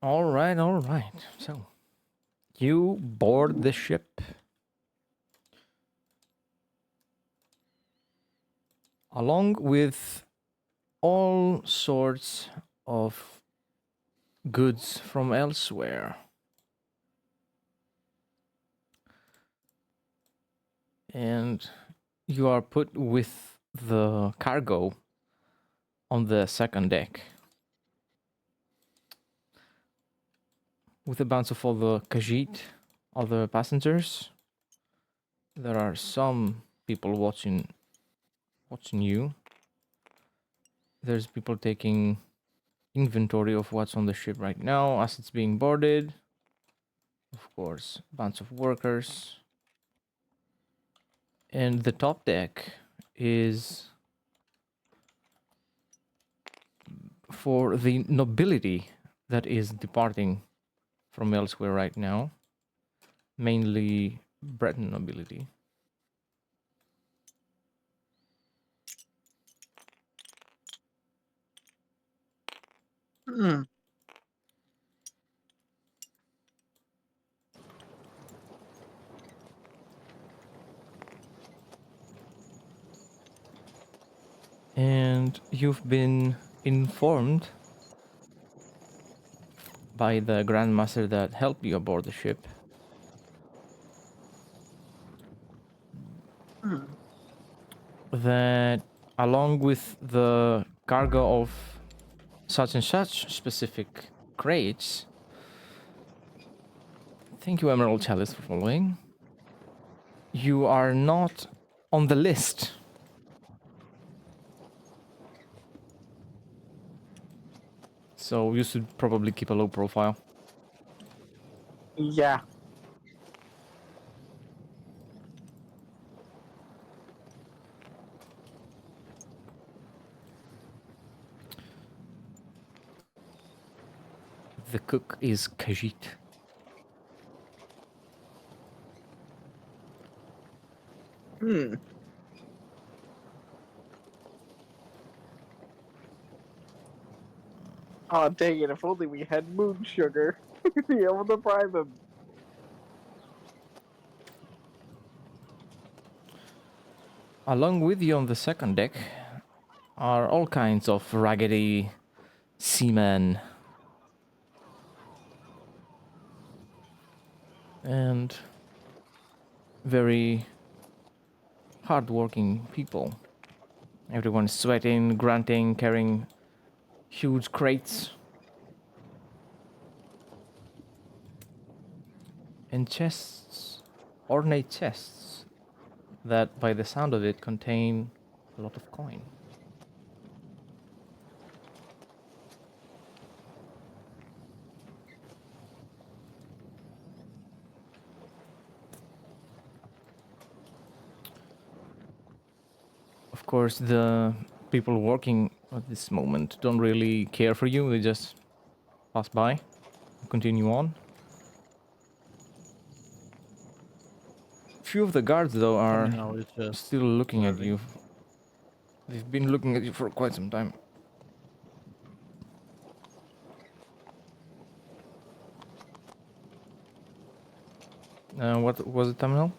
All right, all right. So you board the ship along with all sorts of goods from elsewhere. And you are put with the cargo on the second deck with a bunch of other Khajiit, other passengers. There are some people watching you. There's people taking inventory of what's on the ship right now as it's being boarded. Of course, bunch of workers. And the top deck is for the nobility that is departing from elsewhere right now, mainly Breton nobility. Hmm. And you've been informed by the Grandmaster that helped you aboard the ship Hmm. that along with the cargo of such and such specific crates, thank you, Emerald Chalice, for following. You are not on the list. So you should probably keep a low profile. Yeah. The cook is Khajiit. Hmm. Oh, dang it. If only we had moon sugar. Be able to bribe him. Along with you on the second deck are all kinds of raggedy seamen and very hardworking people. Everyone's sweating, grunting, carrying huge crates and chests, ornate chests that, by the sound of it, contain a lot of coin. Of course, the people working at this moment don't really care for you. They just pass by, continue on. Few of the guards, though, are Terminal is just still looking at observing. you. They've been looking at you for quite some time. What was the terminal?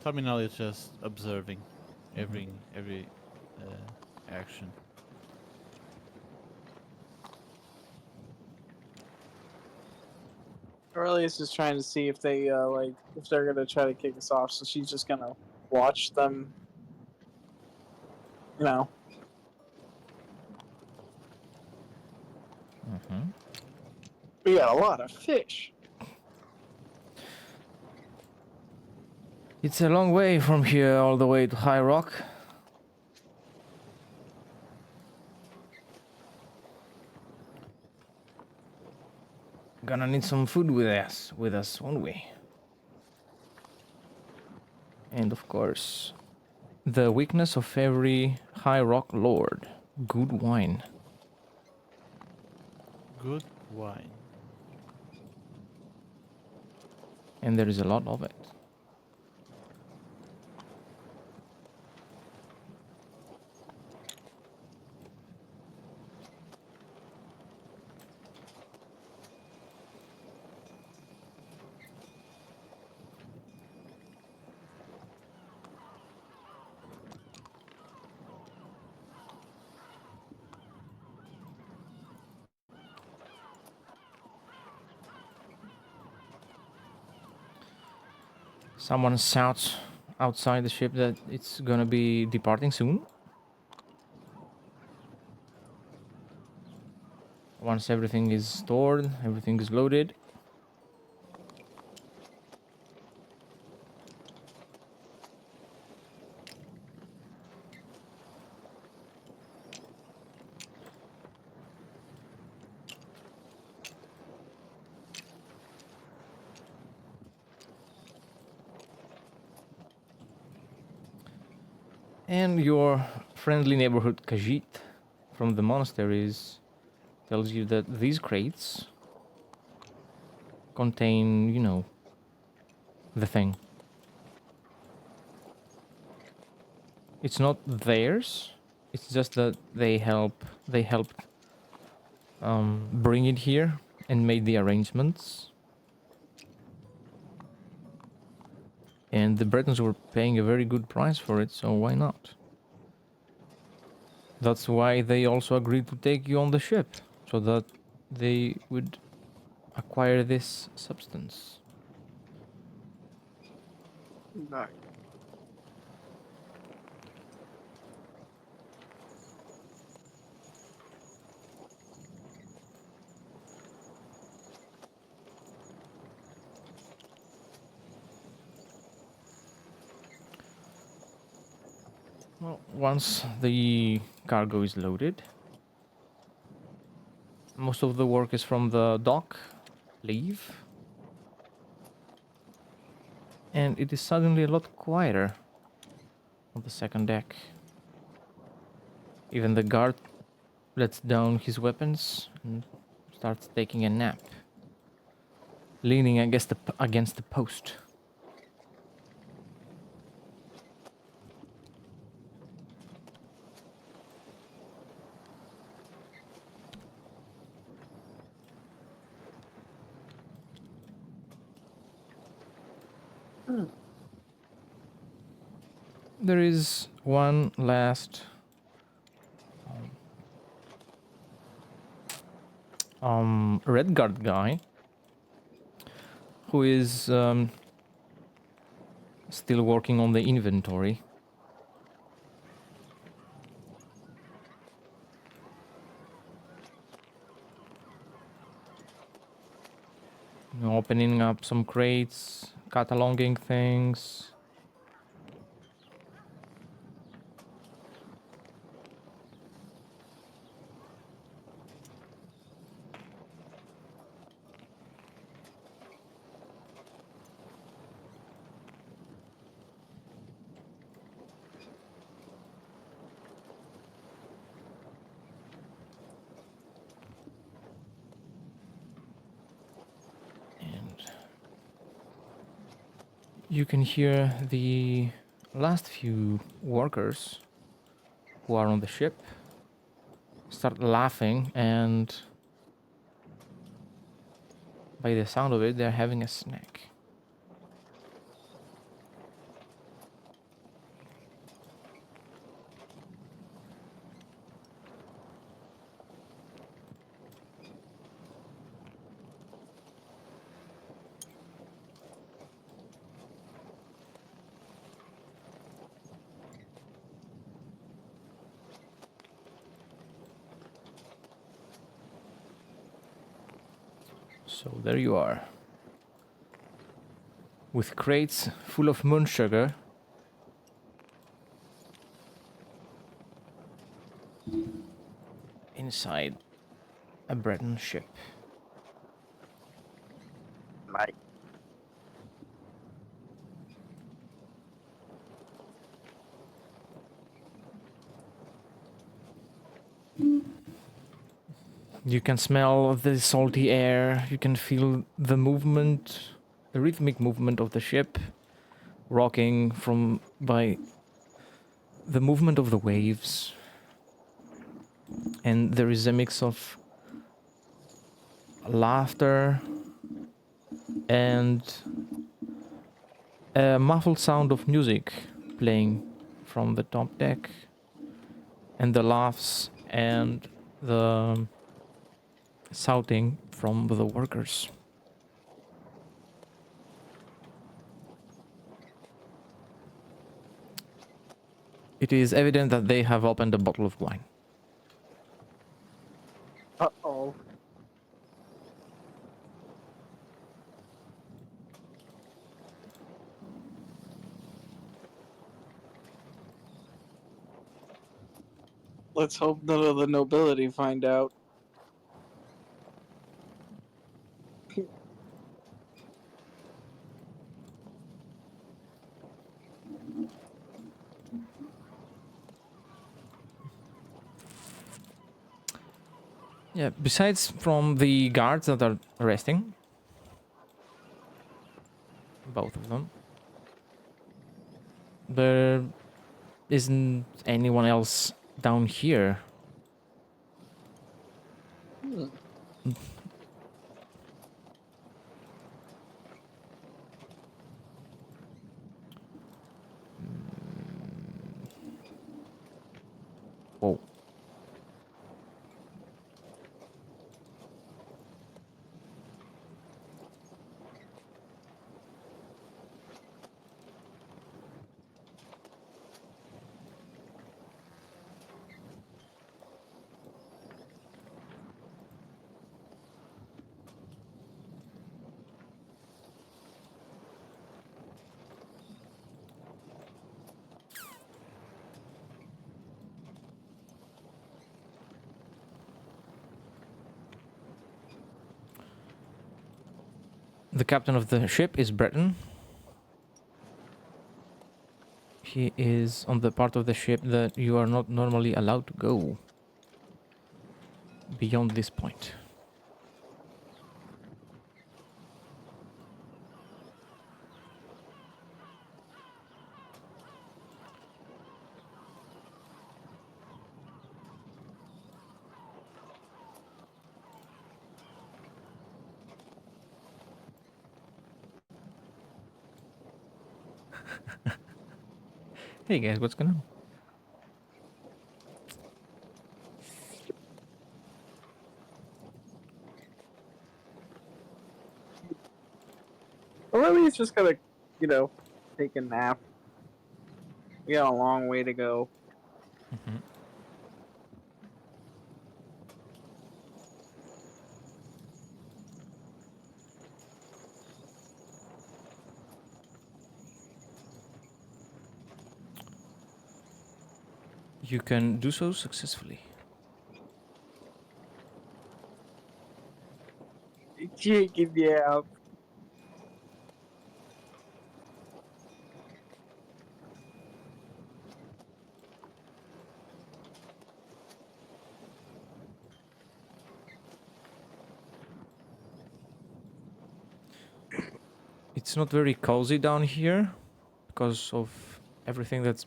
Terminal is just observing every action. Aurelius is trying to see if they, like, if they're gonna try to kick us off, so she's just gonna watch them, you know. Mm-hmm. We got a lot of fish. It's a long way from here all the way to High Rock. Gonna need some food with us, won't we? And of course, the weakness of every High Rock lord: good wine. Good wine. And there is a lot of it. Someone shouts outside the ship that it's gonna be departing soon. Once everything is stored, everything is loaded. And your friendly neighborhood Khajiit from the monasteries tells you that these crates contain, you know, the thing. It's not theirs. It's just that they helped bring it here and made the arrangements. And the Bretons were paying a very good price for it, so why not? That's why they also agreed to take you on the ship, so that they would acquire this substance. No. Well, once the cargo is loaded, most of the workers from the dock leave, and it is suddenly a lot quieter on the second deck. Even the guard lets down his weapons and starts taking a nap, leaning against the post. There is one last red guard guy who is still working on the inventory. You know, opening up some crates, cataloging things. You can hear the last few workers who are on the ship start laughing, and by the sound of it, they're having a snack. So there you are, with crates full of moon sugar inside a Breton ship. Mate. You can smell the salty air, you can feel the movement, the rhythmic movement of the ship, rocking by the movement of the waves. And there is a mix of laughter and a muffled sound of music playing from the top deck, and the laughs and the shouting from the workers. It is evident that they have opened a bottle of wine. Uh-oh. Let's hope none of the nobility find out. Yeah, besides from the guards that are resting, both of them, there isn't anyone else down here. Hmm. Whoa. The captain of the ship is Breton. He is on the part of the ship that you are not normally allowed to go beyond this point. Hey guys, what's going on? Or maybe he's just gonna, you know, take a nap. We got a long way to go. Mhm. You can do so successfully. Chicken, yeah. It's not very cozy down here because of everything that's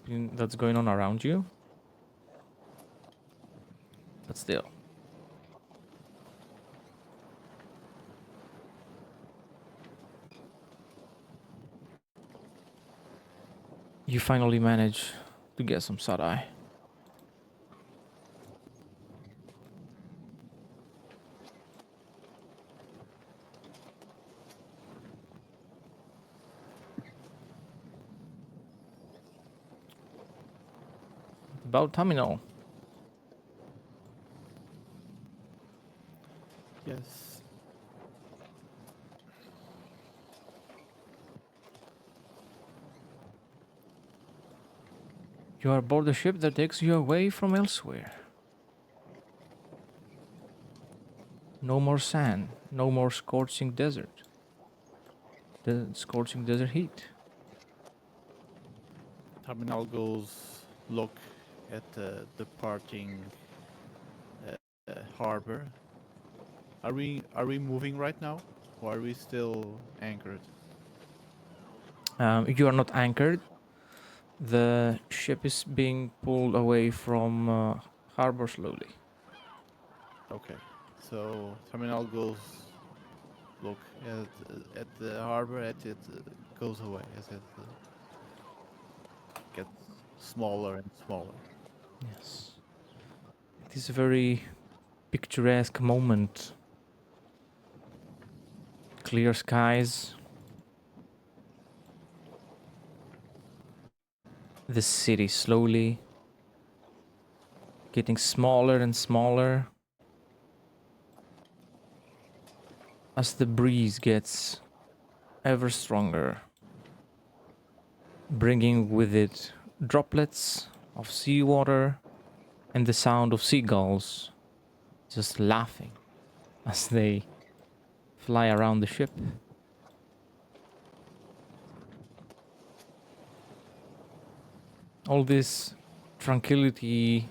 going on around you. But still. You finally manage to get some side-eye. About terminal. Yes. You are aboard a ship that takes you away from elsewhere. No more sand, no more scorching desert. The scorching desert heat. Terminal goes look at the departing harbor. Are we moving right now, or are we still anchored? You are not anchored. The ship is being pulled away from harbor slowly. Okay. So terminal goes look at the harbor as it goes away, as it gets smaller and smaller. Yes. It is a very picturesque moment. Clear skies. the city slowly getting smaller and smaller as the breeze gets ever stronger, bringing with it droplets of seawater and the sound of seagulls just laughing as they fly around the ship. All this tranquility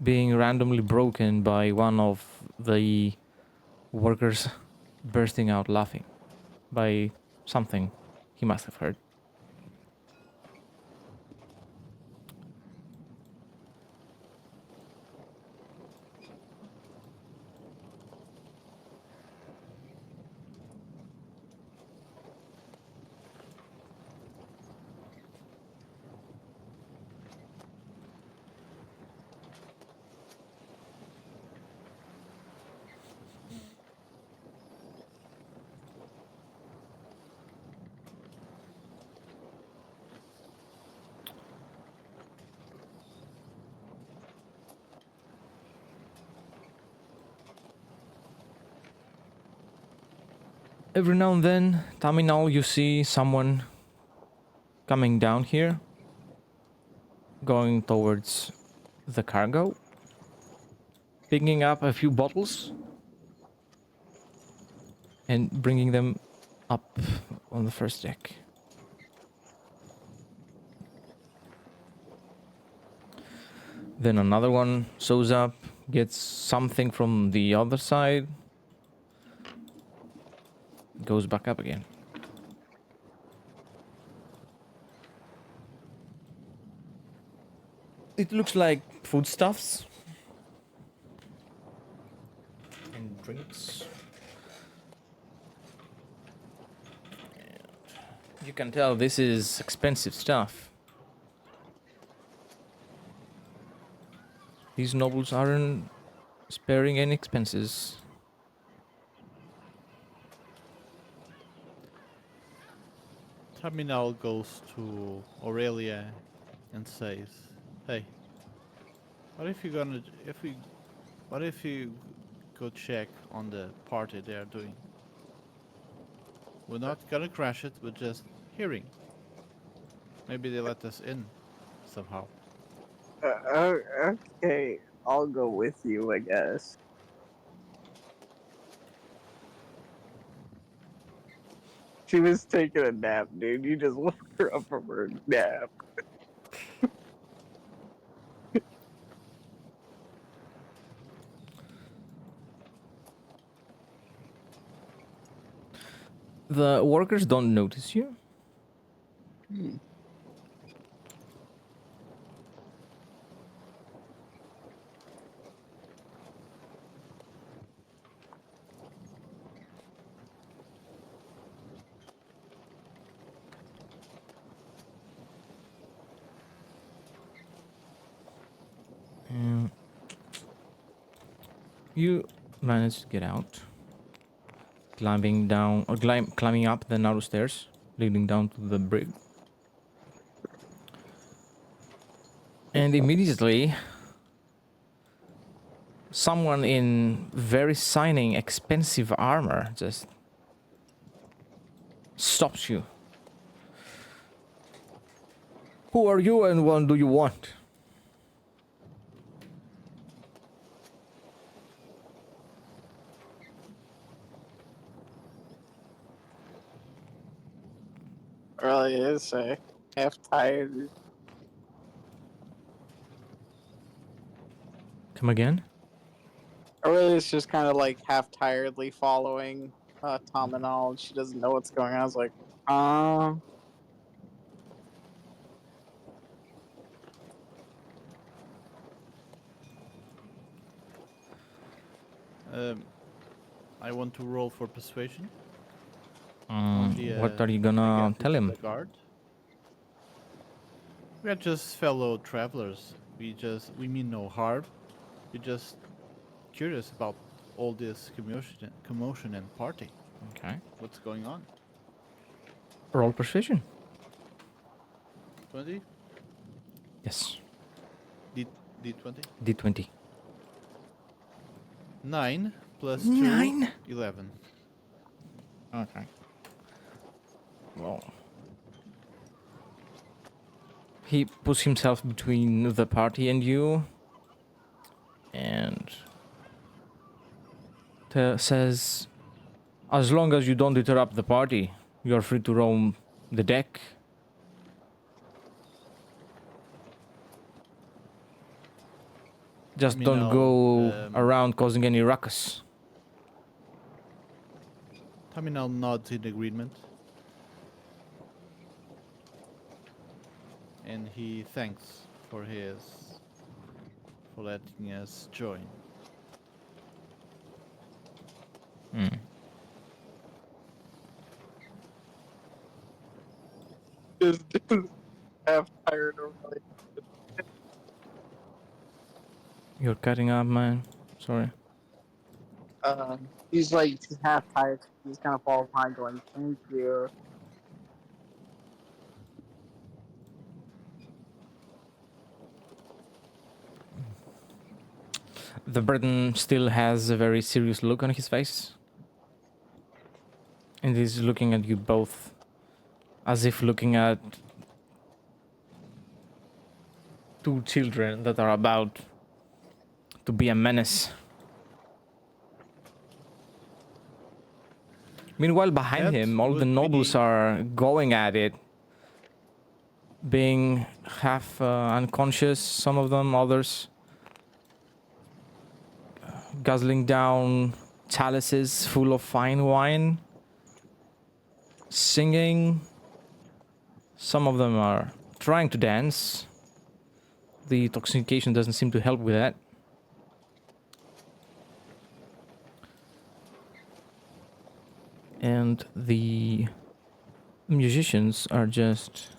being randomly broken by one of the workers bursting out laughing by something he must have heard. Every now and then, Taminal, you see someone coming down here, going towards the cargo, picking up a few bottles and bringing them up on the first deck. Then another one shows up, gets something from the other side, goes back up again. It looks like foodstuffs and drinks. And you can tell this is expensive stuff. These nobles aren't sparing any expenses. Terminal goes to Aurelia and says, "Hey, what if you go check on the party they are doing? We're not gonna crash it, we're just hearing. Maybe they let us in somehow." Okay, I'll go with you, I guess. She was taking a nap, dude. You just woke her up from her nap. The workers don't notice you. You manage to get out, climbing down or climbing up the narrow stairs leading down to the brig. And immediately, someone in very shining, expensive armor just stops you. Who are you and what do you want? Really is half tired. Come again? Really is just kind of like half tiredly following Tom and all. She doesn't know what's going on. I was like, I want to roll for persuasion. What are you I gonna guess tell it's him? the guard. We are just fellow travelers. We mean no harm. We're just curious about all this commotion and party. Okay. What's going on? Roll persuasion. 20? Yes. D20. D20. 9 plus 2, 9. 11. Okay. Well, he puts himself between the party and you, and says, "As long as you don't interrupt the party, you're free to roam the deck. Just don't go around causing any ruckus." Terminal nods in agreement. And he thanks for letting us join. This dude's half tired already. You're cutting up, man. Sorry. He's like half tired. He's kind of falls behind, going, "Thank you." The Briton still has a very serious look on his face. And he's looking at you both as if looking at two children that are about to be a menace. Meanwhile, behind That him, all the would nobles be- are going at it, being half unconscious, some of them, others guzzling down chalices full of fine wine, singing. Some of them are trying to dance. The intoxication doesn't seem to help with that. And the musicians are just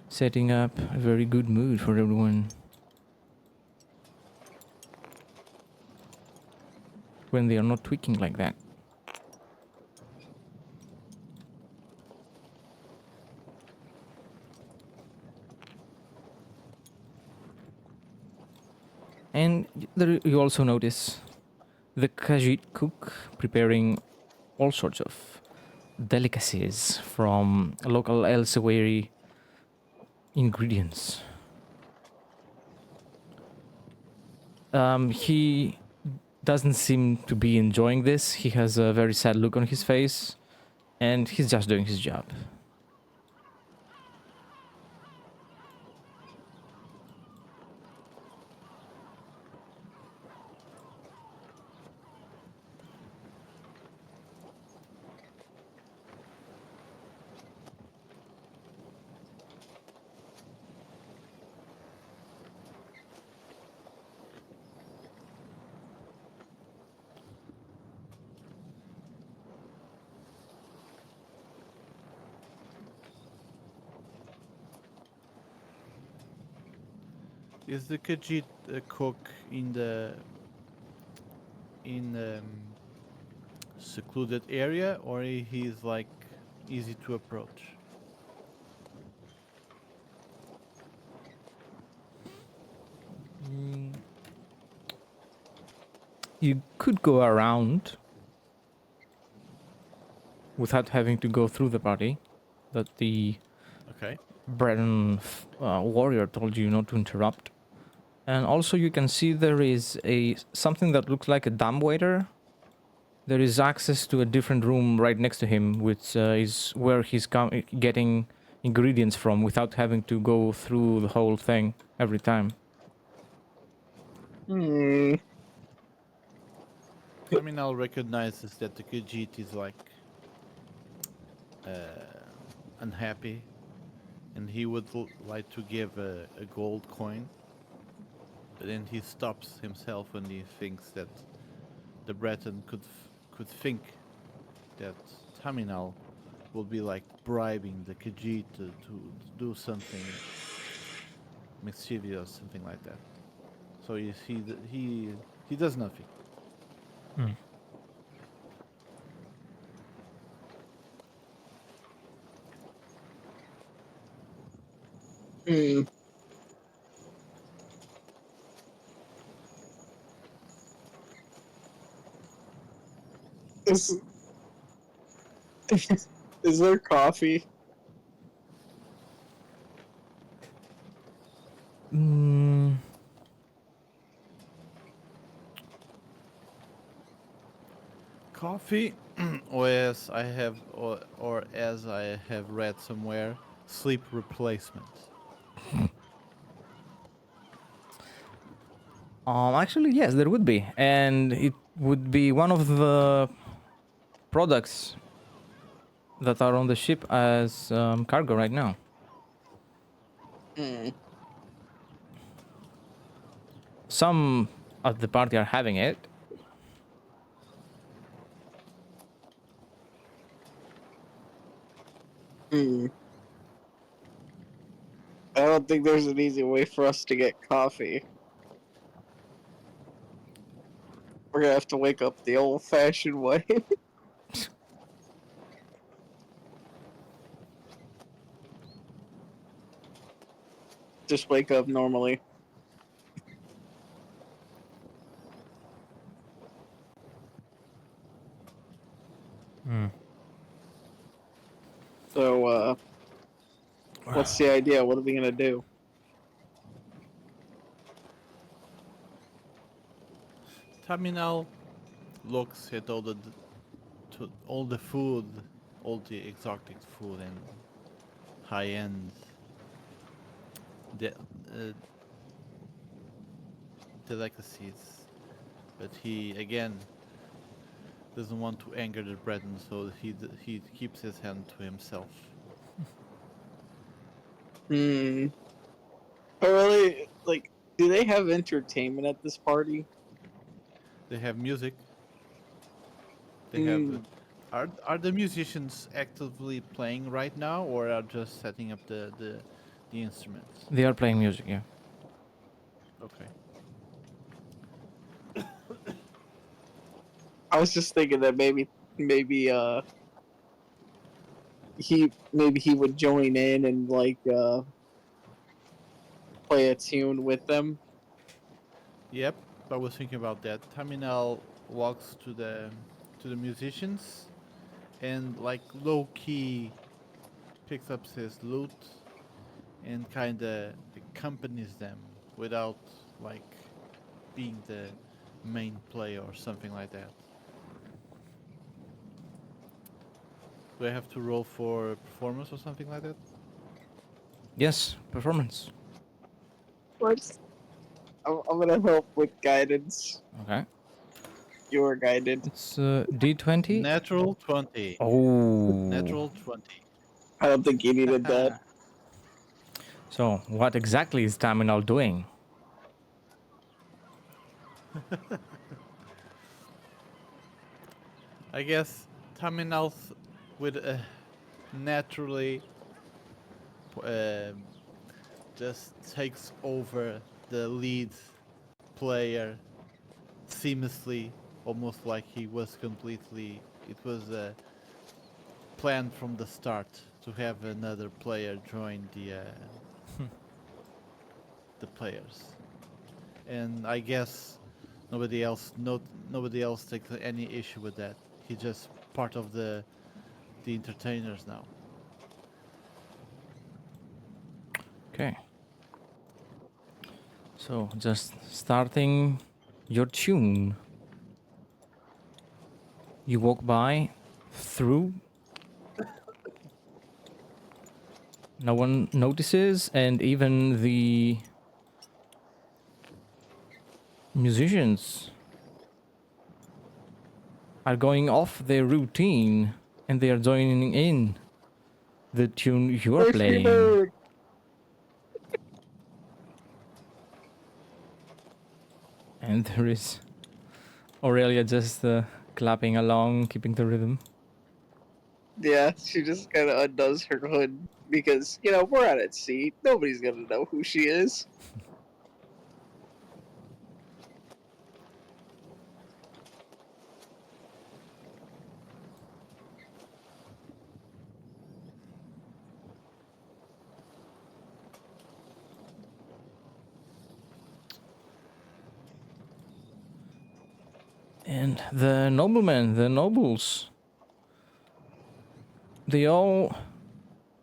setting up a very good mood for everyone. When they are not tweaking like that. And there you also notice the Khajiit cook preparing all sorts of delicacies from local elsewhere ingredients. He doesn't seem to be enjoying this. He has a very sad look on his face, and he's just doing his job. Is the Khajiit cook in the secluded area, or he's like easy to approach? You could go around without having to go through the party, but the Okay. Breton warrior told you not to interrupt. And also you can see there is something that looks like a dumbwaiter. There is access to a different room right next to him, which is where he's getting ingredients from without having to go through the whole thing every time. Terminal recognizes that the Khajiit is like unhappy, and he would like to give a gold coin, but then he stops himself when he thinks that the Breton could think that Terminal will be like bribing the Khajiit to do something mischievous, something like that. So he does nothing. Hmm. Is, is there coffee? Mm, Coffee, or as I have, or as I have read somewhere, sleep replacement. actually, yes, there would be, and it would be one of the products that are on the ship as cargo right now. Hmm. Some of the party are having it. Hmm. I don't think there's an easy way for us to get coffee. We're gonna have to wake up the old-fashioned way. Just wake up normally. Hmm. So, what's the idea? What are we gonna do? Terminal looks at all the food, all the exotic food and high end de- uh, delicacies, but he again doesn't want to anger the brethren, so he keeps his hand to himself. Hmm. But really, like, do they have entertainment at this party? They have music. They have. Hmm. Are the musicians actively playing right now, or are just setting up the instruments? They are playing music, yeah. Okay. I was just thinking that maybe, he would join in and like play a tune with them. Yep, I was thinking about that. Terminal walks to the musicians and like low key picks up his lute and kind of accompanies them without like being the main player or something like that. Do I have to roll for performance or something like that? Yes, performance. What? I'm gonna help with guidance. Okay. You are guided. It's D20. Natural 20. Oh. Natural 20. I don't think you needed that. So, what exactly is Terminal doing? I guess Terminals would naturally um just takes over the lead player seamlessly, almost like he was completely. It was planned from the start to have another player join the players, and I guess nobody else takes any issue with that. He's just part of the entertainers now. Okay. So, just starting your tune. You walk by, through, no one notices, and even the musicians are going off their routine and they are joining in the tune you are Crispy playing. bird. And there is Aurelia just clapping along, keeping the rhythm. Yeah, she just kind of undoes her hood because we're out at sea. Nobody's gonna know who she is. And the noblemen, the nobles, they all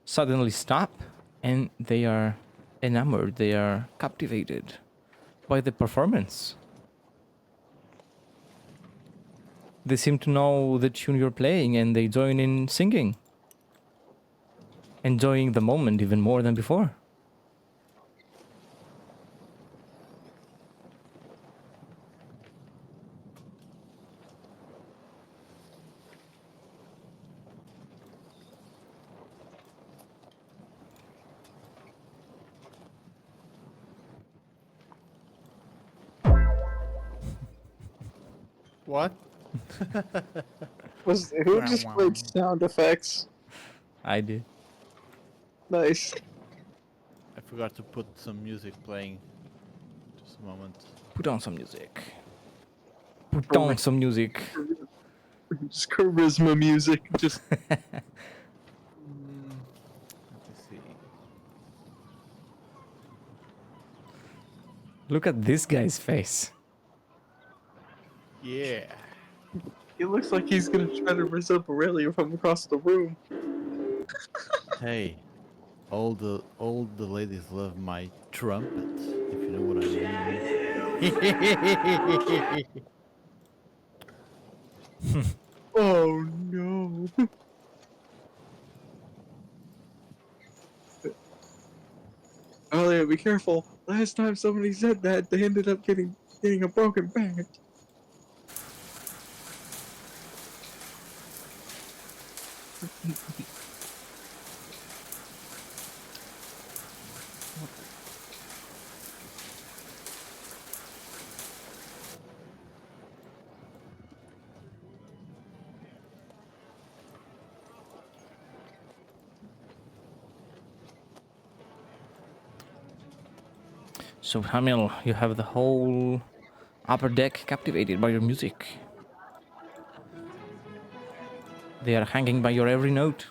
suddenly stop and they are enamored, they are captivated by the performance. They seem to know the tune you're playing and they join in singing, enjoying the moment even more than before. What? Who just played sound effects? I did. Nice. I forgot to put some music playing. Just a moment. Put on some music. Put on some music. Just charisma music. Just Let me see. Look at this guy's face. Yeah. he looks like he's gonna try to resemble Aurelia from across the room. Hey, all the ladies love my trumpet, if you know what I mean. Oh no. Aurelia, be careful. Last time somebody said that, they ended up getting a broken back. So, Hamil, you have the whole upper deck captivated by your music. They are hanging by your every note.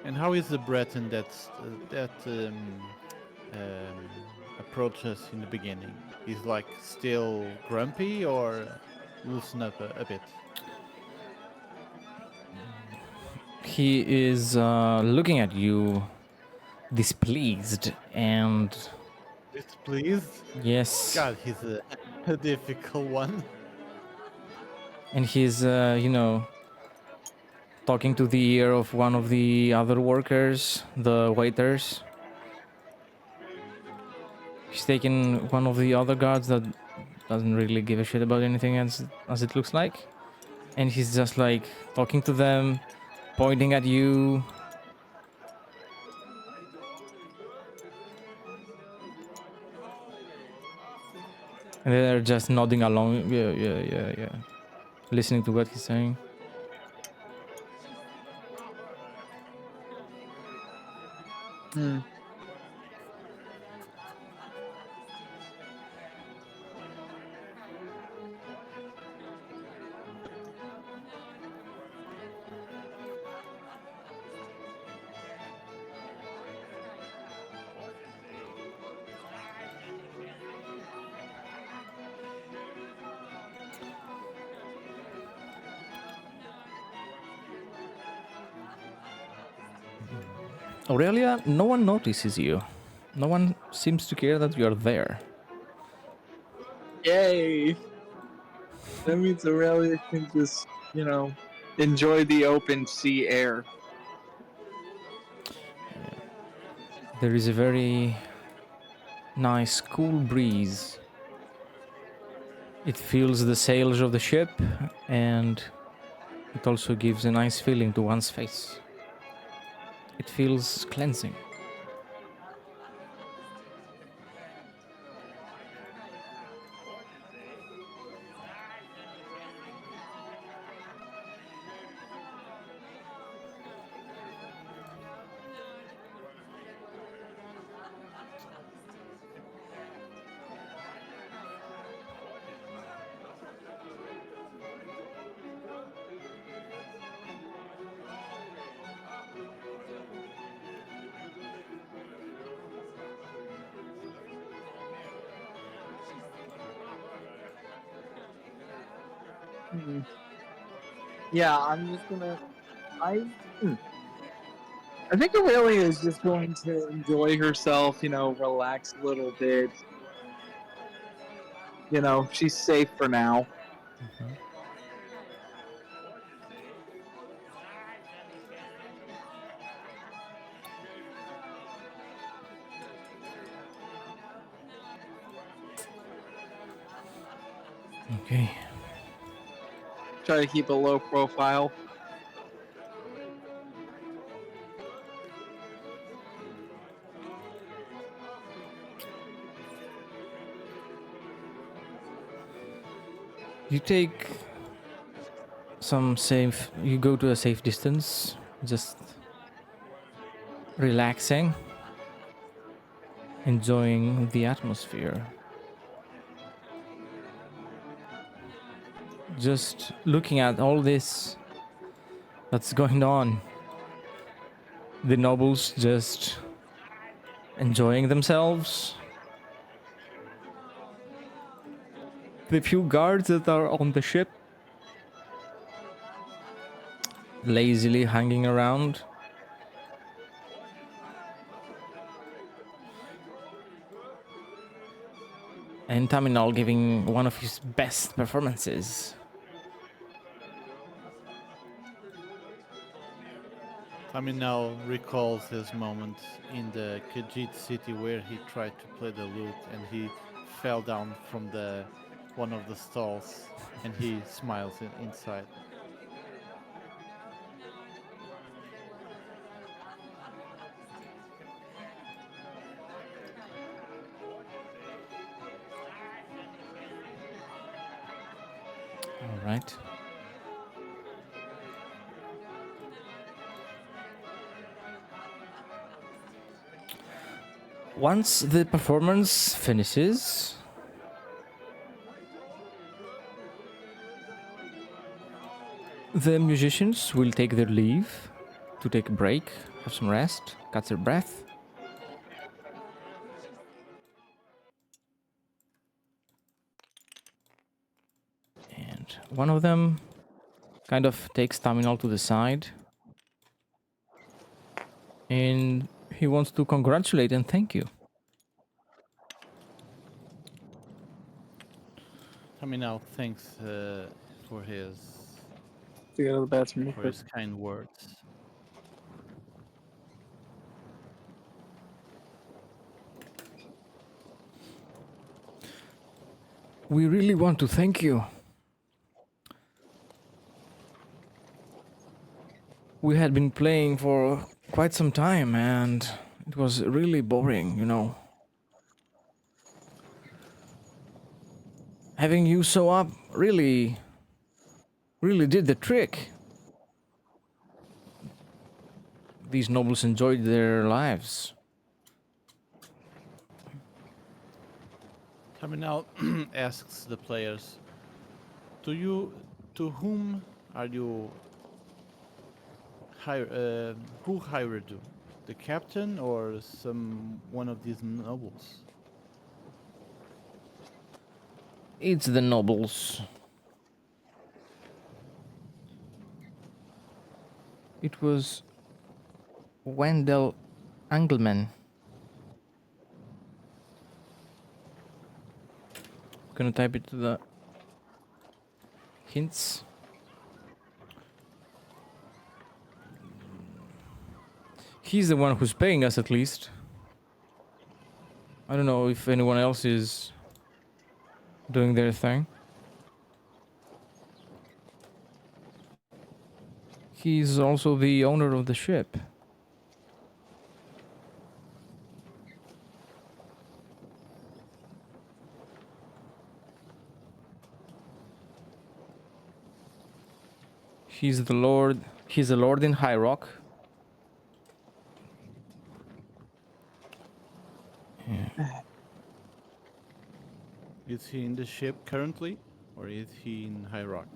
And how is the Breton that approached us in the beginning? He's like still grumpy or loosen up a bit? He is looking at you displeased and Displeased? yes, God, he's a difficult one. and he's talking to the ear of one of the other workers, the waiters. He's taking one of the other guards that doesn't really give a shit about anything as it looks like, and he's just like talking to them, pointing at you. And they're just nodding along, yeah, listening to what he's saying. Hmm. Aurelia, no one notices you. No one seems to care that you're there. Yay! That means Aurelia can just, enjoy the open sea air. There is a very nice cool breeze. It fills the sails of the ship, and it also gives a nice feeling to one's face. It feels cleansing. Hmm. Yeah, I'm just gonna. I. Hmm. I think Aurelia is just going to enjoy herself. Relax a little bit. She's safe for now. Mhm. Okay. Try to keep a low profile. You take some safe. You go to a safe distance, just relaxing, enjoying the atmosphere. Just looking at all this that's going on. The nobles just enjoying themselves. The few guards that are on the ship lazily hanging around. And Taminal giving one of his best performances. Taminal recalls his moment in the Khajiit city where he tried to play the lute and he fell down from the one of the stalls and he smiles inside. All right. Once the performance finishes, the musicians will take their leave to take a break, have some rest, catch their breath. And one of them kind of takes Taminal to the side. And he wants to congratulate and thank you. Taminal thanks for his To go to the bathroom real for quick. his kind words. We really want to thank you. We had been playing for quite some time and it was really boring. Having you show up really did the trick. These nobles enjoyed their lives. Taminal asks the players, to whom are you who hired you? The captain or one of these nobles? It's the nobles. It was Wendell Angelman. Gonna type it to the hints. He's the one who's paying us at least. I don't know if anyone else is doing their thing. He's also the owner of the ship. He's the lord. He's a lord in High Rock. Yeah. Is he in the ship currently, or is he in High Rock?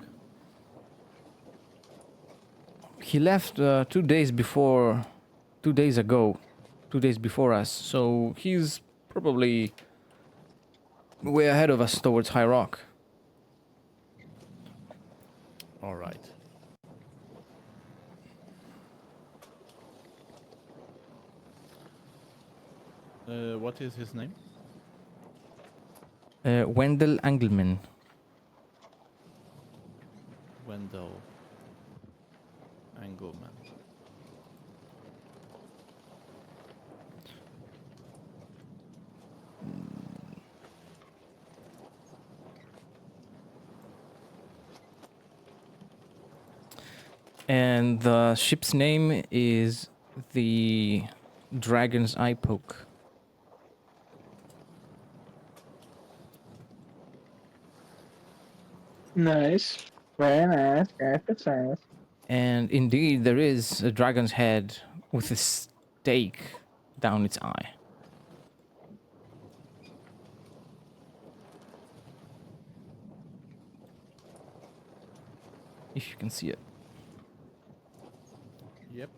He left 2 days before, 2 days ago, 2 days before us. So he's probably way ahead of us towards High Rock. All right. What is his name? Wendell Engelman. Wendell Engelman. And the ship's name is the Dragon's Eye Poke. Nice. Very nice. That's nice. And indeed, there is a dragon's head with a stake down its eye. If you can see it. Yep.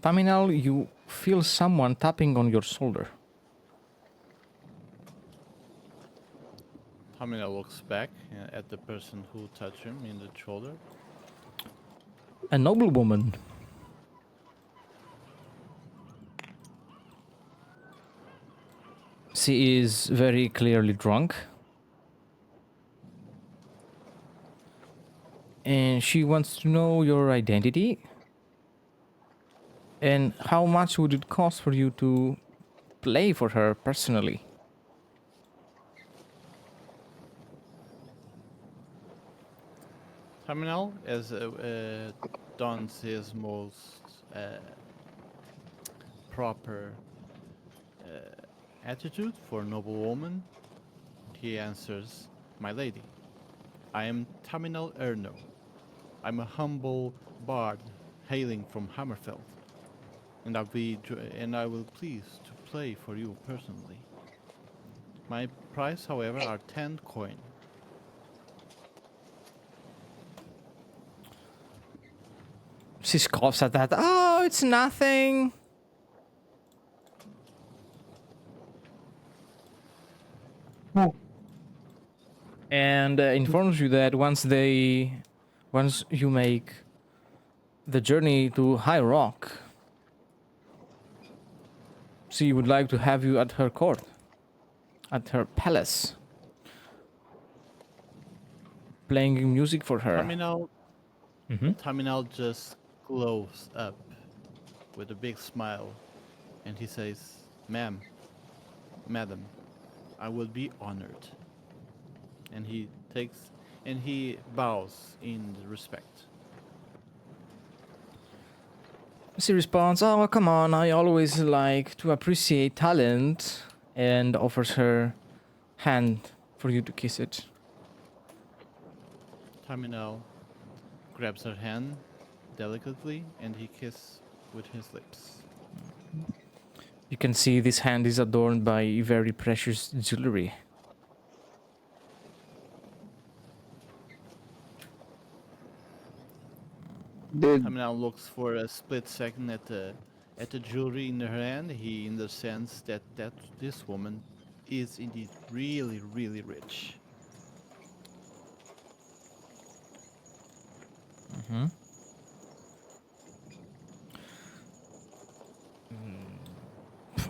Terminal, you feel someone tapping on your shoulder. Tamina looks back at the person who touched him in the shoulder. A noblewoman. She is very clearly drunk. And she wants to know your identity. And how much would it cost for you to play for her personally? Terminal, as dons his most proper attitude for noble woman, he answers, "My lady, I am Terminal Erno. I'm a humble bard hailing from Hammerfell, and I will please to play for you personally. My price, however, are 10 coin." She scoffs at that. Oh, it's nothing. Oh. And informs you that once you make the journey to High Rock, she would like to have you at her court, at her palace, playing music for her. Terminal just glows up with a big smile, and he says, Madam, I will be honored." And he bows in respect. She responds, "Oh, come on, I always like to appreciate talent," and offers her hand for you to kiss it. Terminal grabs her hand delicately, and he kisses with his lips. You can see this hand is adorned by very precious jewelry. Terminal looks for a split second at the jewelry in her hand. He understands that this woman is indeed really, really rich.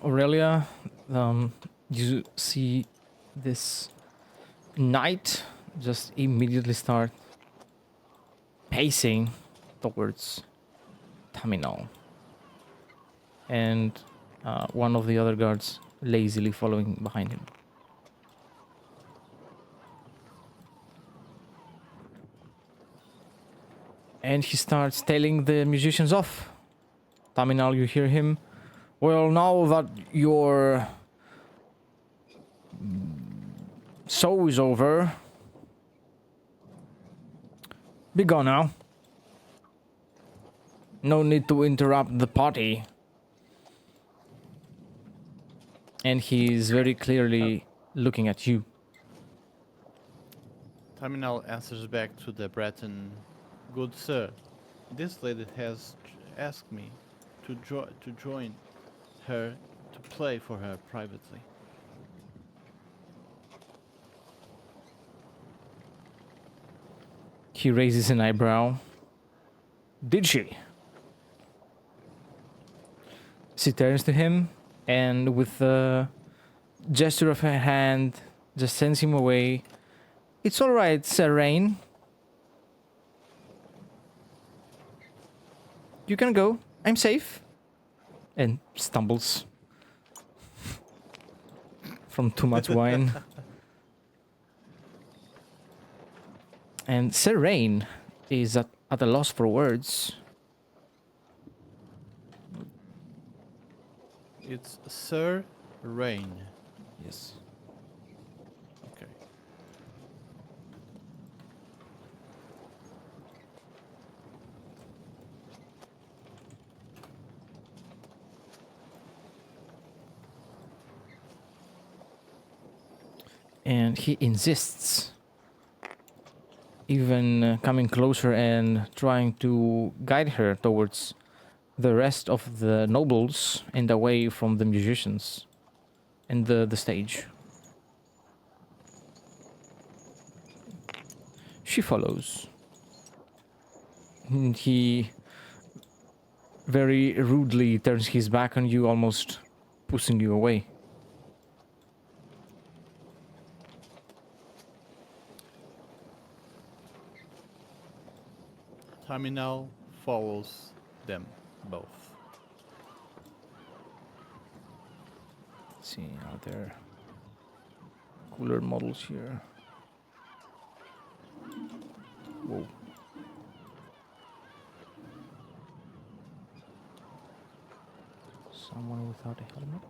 Aurelia, you see this knight just immediately start pacing towards Terminal. And one of the other guards lazily following behind him. And he starts telling the musicians off. Terminal, you hear him. Well, now that your show is over, be gone now. No need to interrupt the party. And he's very clearly looking at you. Terminal answers back to the Breton, "Good sir, this lady has asked me to join her to play for her privately." He raises an eyebrow. Did she? She turns to him and with a gesture of her hand just sends him away. It's all right, Sir Rain. You can go. I'm safe. And stumbles from too much wine. And Sir Rain is at a loss for words. It's Sir Rain. Yes. Okay. And he insists, even coming closer and trying to guide her towards the rest of the nobles and away from the musicians and the stage. She follows. And he very rudely turns his back on you, almost pushing you away. Terminal follows them both. Let's see, are there cooler models here? Whoa. Someone without a helmet?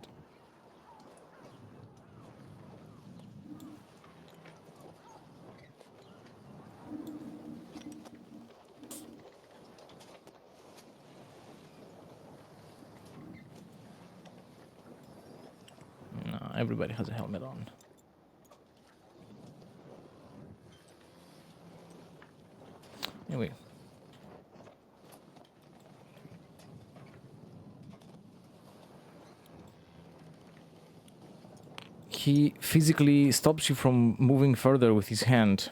No, everybody has a helmet on. Anyway. He physically stops you from moving further with his hand.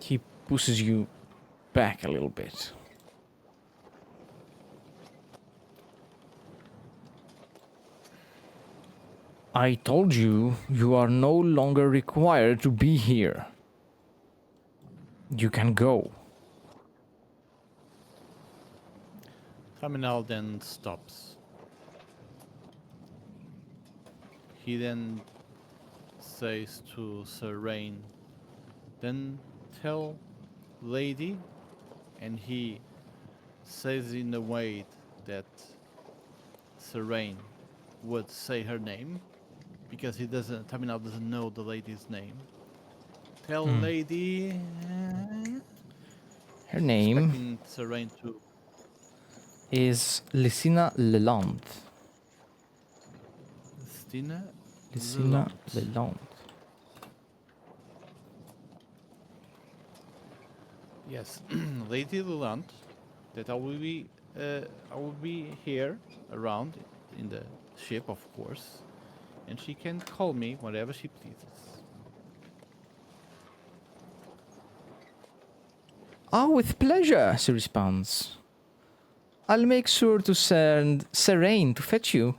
He pushes you back a little bit. I told you, you are no longer required to be here. You can go. Terminal then stops. He then says to Sir Rain, "Then tell lady," and he says in a way that Sir Rain would say her name, because Terminal doesn't know the lady's name. Tell lady. Her name Expecting Sir Rain to. is Lucina Leland. Stina. Lucina Leland. Yes, Lady Leland. That I will be here around in the ship, of course, and she can call me whenever she pleases. Ah, with pleasure, she responds. I'll make sure to send Serene to fetch you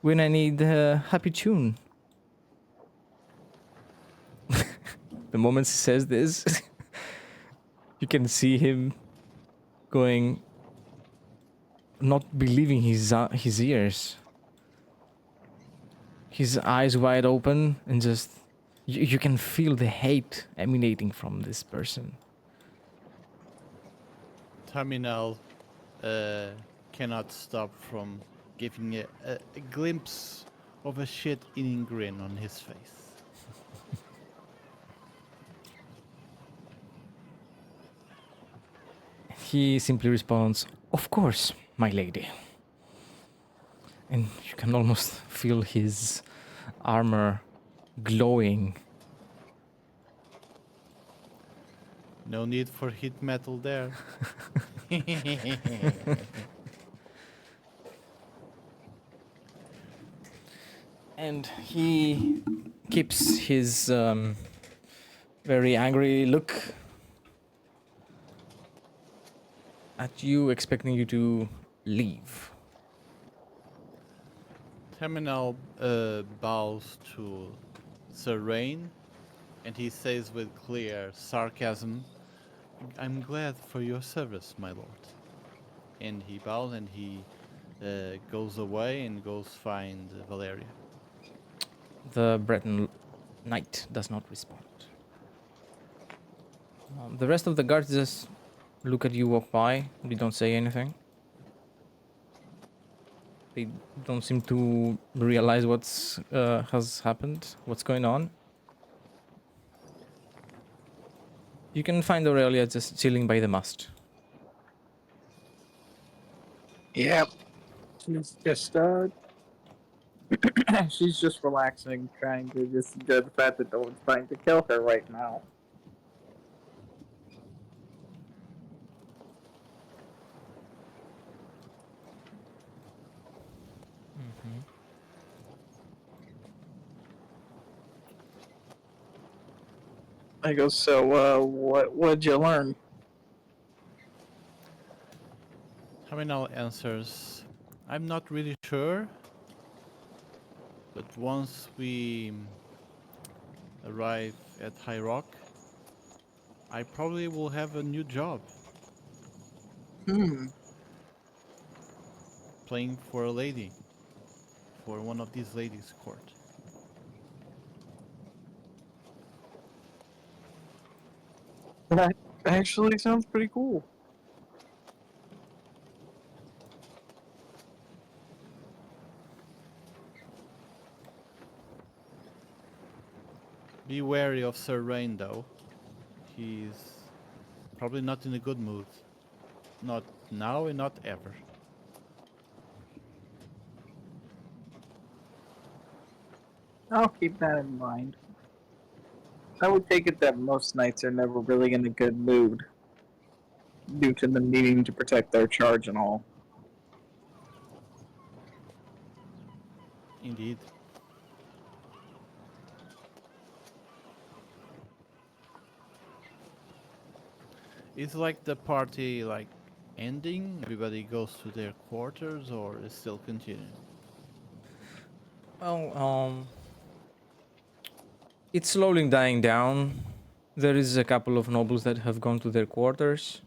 when I need a happy tune. The moment he says this, you can see him going, not believing his ears. His eyes wide open and just, you can feel the hate emanating from this person. Terminal cannot stop from giving a glimpse of a shit-eating grin on his face. He simply responds, "Of course, my lady." And you can almost feel his armor glowing. No need for heat metal there. And he keeps his very angry look at you, expecting you to leave. Terminal bows to Sir Rain, and he says with clear sarcasm, "I'm glad for your service, my lord." And he bows and he goes away and goes find Valeria. The Breton knight does not respond. The rest of the guards just look at you walk by. They don't say anything. They don't seem to realize what's has happened, what's going on. You can find Aurelia just chilling by the mast. Yep. She's just she's just relaxing, trying to just enjoy the fact that no one's trying to kill her right now. I go, so what'd you learn? Terminal answers, "I'm not really sure, but once we arrive at High Rock, I probably will have a new job, Hmm. playing for a lady, for one of these ladies' court." That actually sounds pretty cool. Be wary of Sir Rain, though. He's probably not in a good mood. Not now and not ever. I'll keep that in mind. I would take it that most knights are never really in a good mood due to them needing to protect their charge and all. Indeed. Is like the party like ending? Everybody goes to their quarters, or is still continuing? Well, it's slowly dying down. There is a couple of nobles that have gone to their quarters.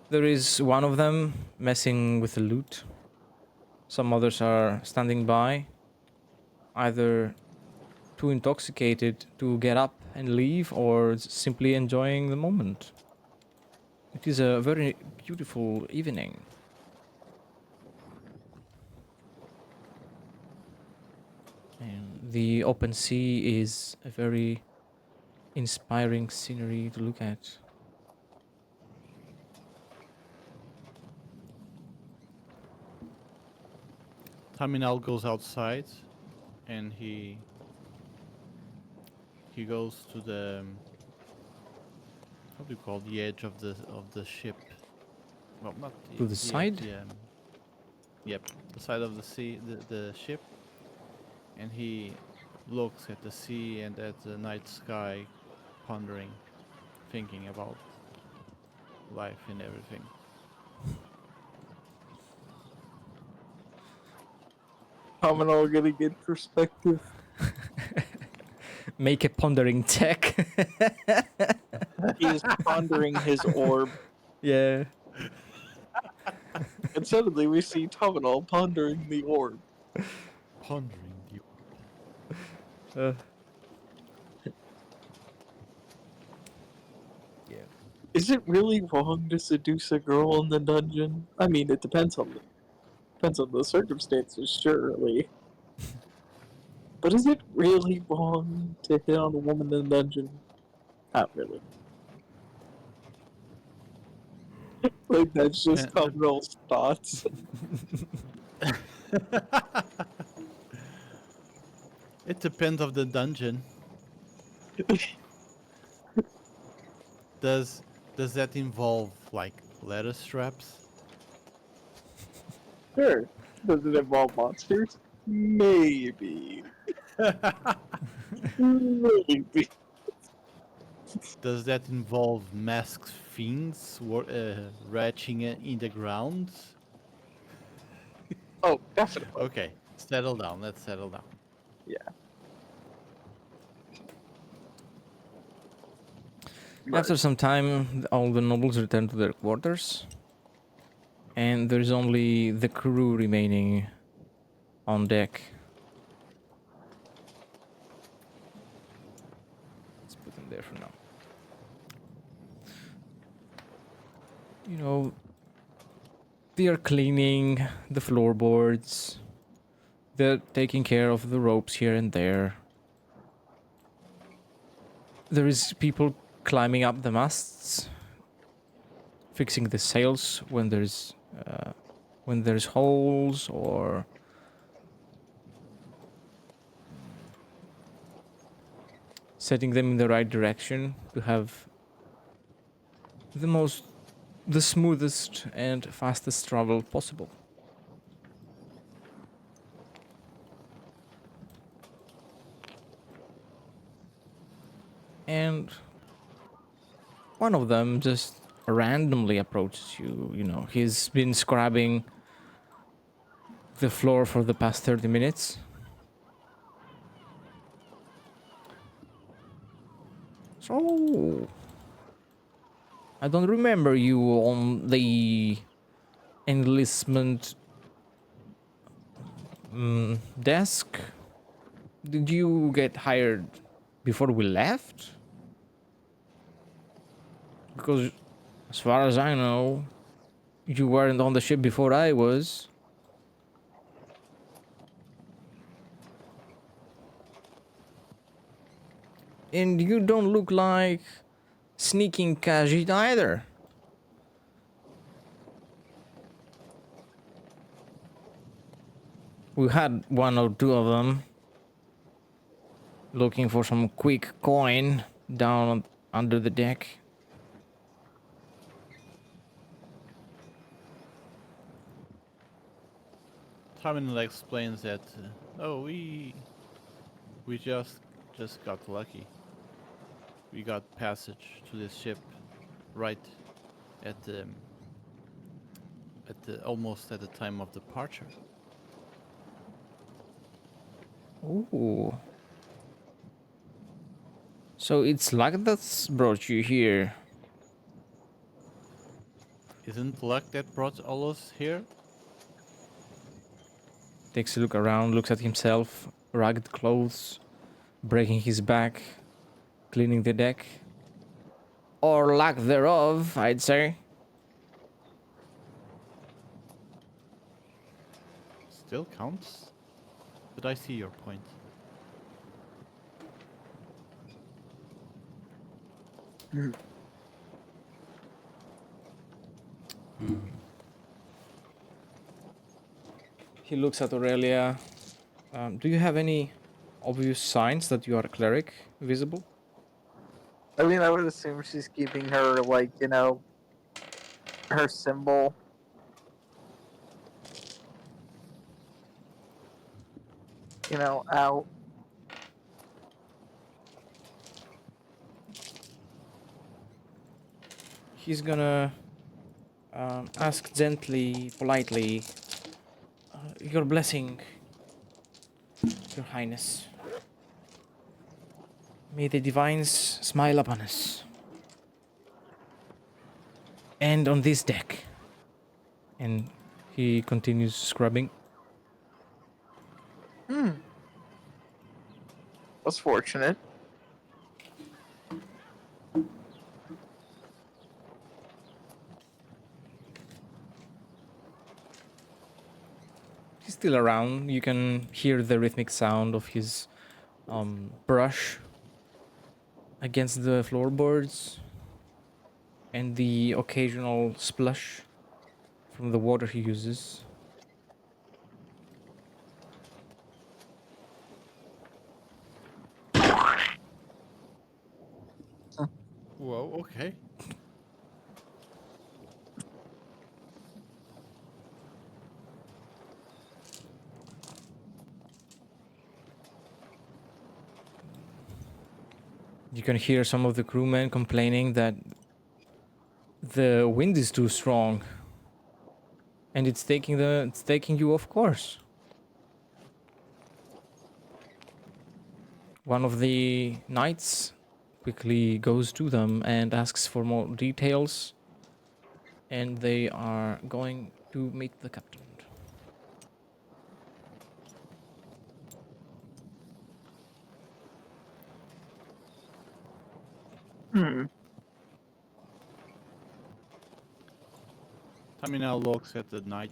There is one of them messing with the loot. Some others are standing by, either too intoxicated to get up and leave or simply enjoying the moment. It is a very beautiful evening. And the open sea is a very inspiring scenery to look at. Terminal goes outside, and he goes to the how do you call the edge of the ship? Well, not To the the side? edge, yep, the side of the sea, the ship, and he looks at the sea and at the night sky, pondering, thinking about life and everything. I'm all gonna get perspective. Make a pondering check. He is pondering his orb, Yeah. and suddenly we see Tominol pondering the orb. Pondering the Uh, yeah. Is it really wrong to seduce a girl in the dungeon? I mean, it depends on the circumstances, surely. But is it really wrong to hit on a woman in the dungeon? Not really. Like that's just Depend- Conrell's thoughts. It depends of the dungeon. Does does that involve like letter straps? Sure. Does it involve monsters? Maybe. Maybe. Does that involve masked fiends retching in the ground? Oh, definitely. Okay, settle down. Let's settle down. Yeah. After some time, all the nobles return to their quarters, and there's only the crew remaining on deck. Let's put them there for now. You know, they are cleaning the floorboards. They're taking care of the ropes here and there. There is people climbing up the masts, fixing the sails when there's holes, or setting them in the right direction to have the smoothest and fastest travel possible. And one of them just randomly approaches you. You know, he's been scrubbing the floor for the past 30 minutes. So, I don't remember you on the enlistment desk. Did you get hired before we left? Because, as far as I know, you weren't on the ship before I was. And you don't look like sneaking Khajiit either. We had one or two of them looking for some quick coin down under the deck. Terminal explains that. Oh, we just got lucky. We got passage to this ship right at the almost at the time of departure. Ooh. So it's luck that's brought you here. Isn't luck that brought all us here? Takes a look around, looks at himself, ragged clothes, breaking his back, cleaning the deck. Or lack thereof, I'd say. Still counts. But I see your point. He looks at Aurelia. Do you have any obvious signs that you are a cleric visible? I mean, I would assume she's keeping her, like, her symbol. Out. He's gonna ask gently, politely, your blessing, your highness. May the divines smile upon us. And on this deck. And he continues scrubbing. Was fortunate. still around. You can hear the rhythmic sound of his brush against the floorboards and the occasional splash from the water he uses. Whoa, okay. You can hear some of the crewmen complaining that the wind is too strong and it's taking you off course. One of the knights quickly goes to them and asks for more details, and they are going to meet the captain. Tommy now looks at the knight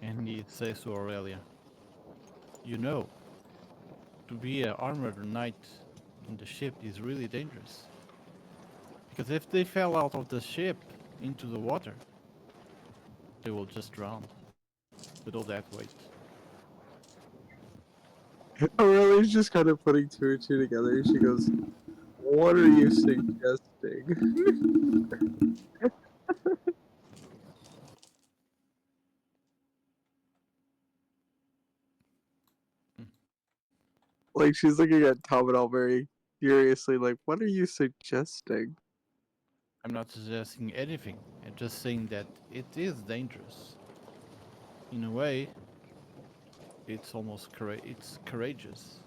and he says to Aurelia, "You know, to be an armored knight in the ship is really dangerous. Because if they fell out of the ship into the water, they will just drown with all that weight." Aurelia's just kind of putting two and two together. She goes, "What are you suggesting?" Like she's looking at Tom and all very furiously, like, "What are you suggesting?" I'm not suggesting anything. I'm just saying that it is dangerous. In a way, it's almost it's courageous.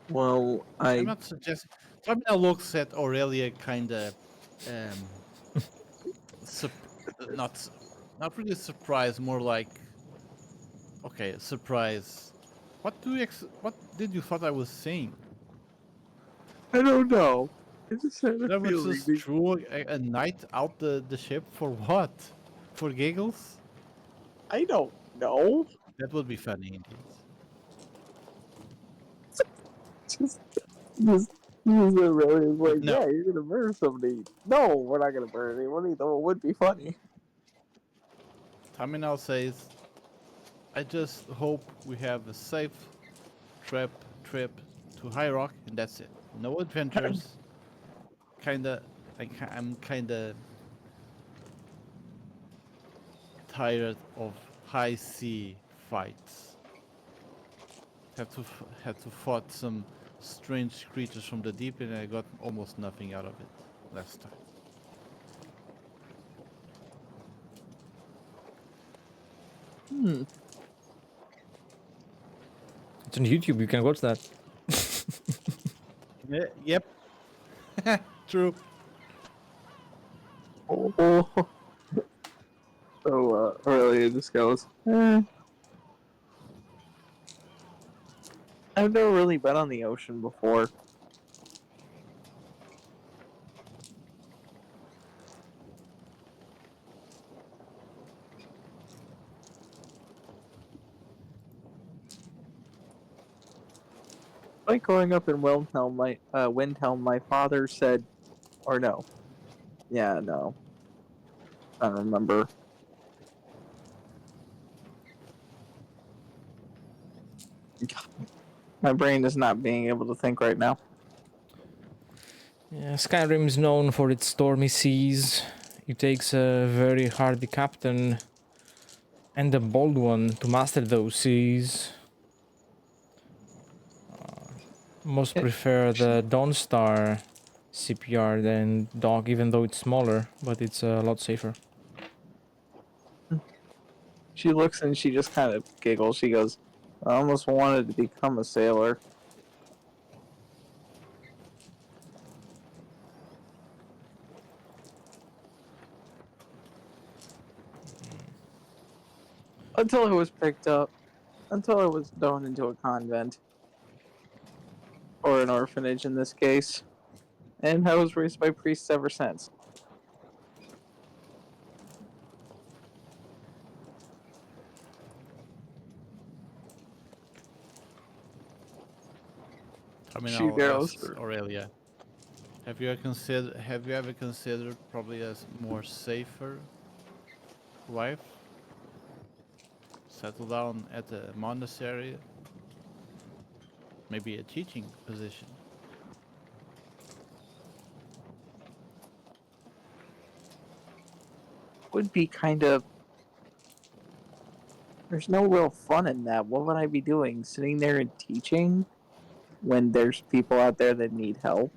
Well, I'm not suggesting. Tommy now looks at Aurelia kinda, um, not, not really surprised. More like, okay, surprise. What did you thought I was saying? I don't know. I just had a That was feeling. just throw a knight out the ship for what? For giggles? I don't know. That would be funny indeed. Just really is But like, no, yeah, you're gonna murder somebody. No, we're not gonna murder anyone. Though it would be funny. Tommy now says, "I just hope we have a safe trip to High Rock, and that's it. No adventures. Kinda, I'm kinda tired of high sea fights. Had to fought some strange creatures from the deep, and I got almost nothing out of it last time." It's on YouTube. You can watch that. Yep. True. Oh. So Aurelia just goes, I've never really been on the ocean before. Like growing up in Windhelm, my father said, or no, yeah, no, I don't remember. My brain is not being able to think right now. Yeah, Skyrim is known for its stormy seas. It takes a very hardy captain and a bold one to master those seas. Most prefer the Dawnstar shipyard and dock, even though it's smaller, but it's a lot safer. She looks and she just kind of giggles. She goes, I almost wanted to become a sailor. Until I was picked up. Until I was thrown into a convent. Or an orphanage in this case. And I was raised by priests ever since. I mean, shoot I'll arrows. ask Aurelia. Have you ever considered probably a more safer life? Settle down at a monastery, maybe a teaching position. Would be kind of. There's no real fun in that. What would I be doing? Sitting there and teaching when there's people out there that need help?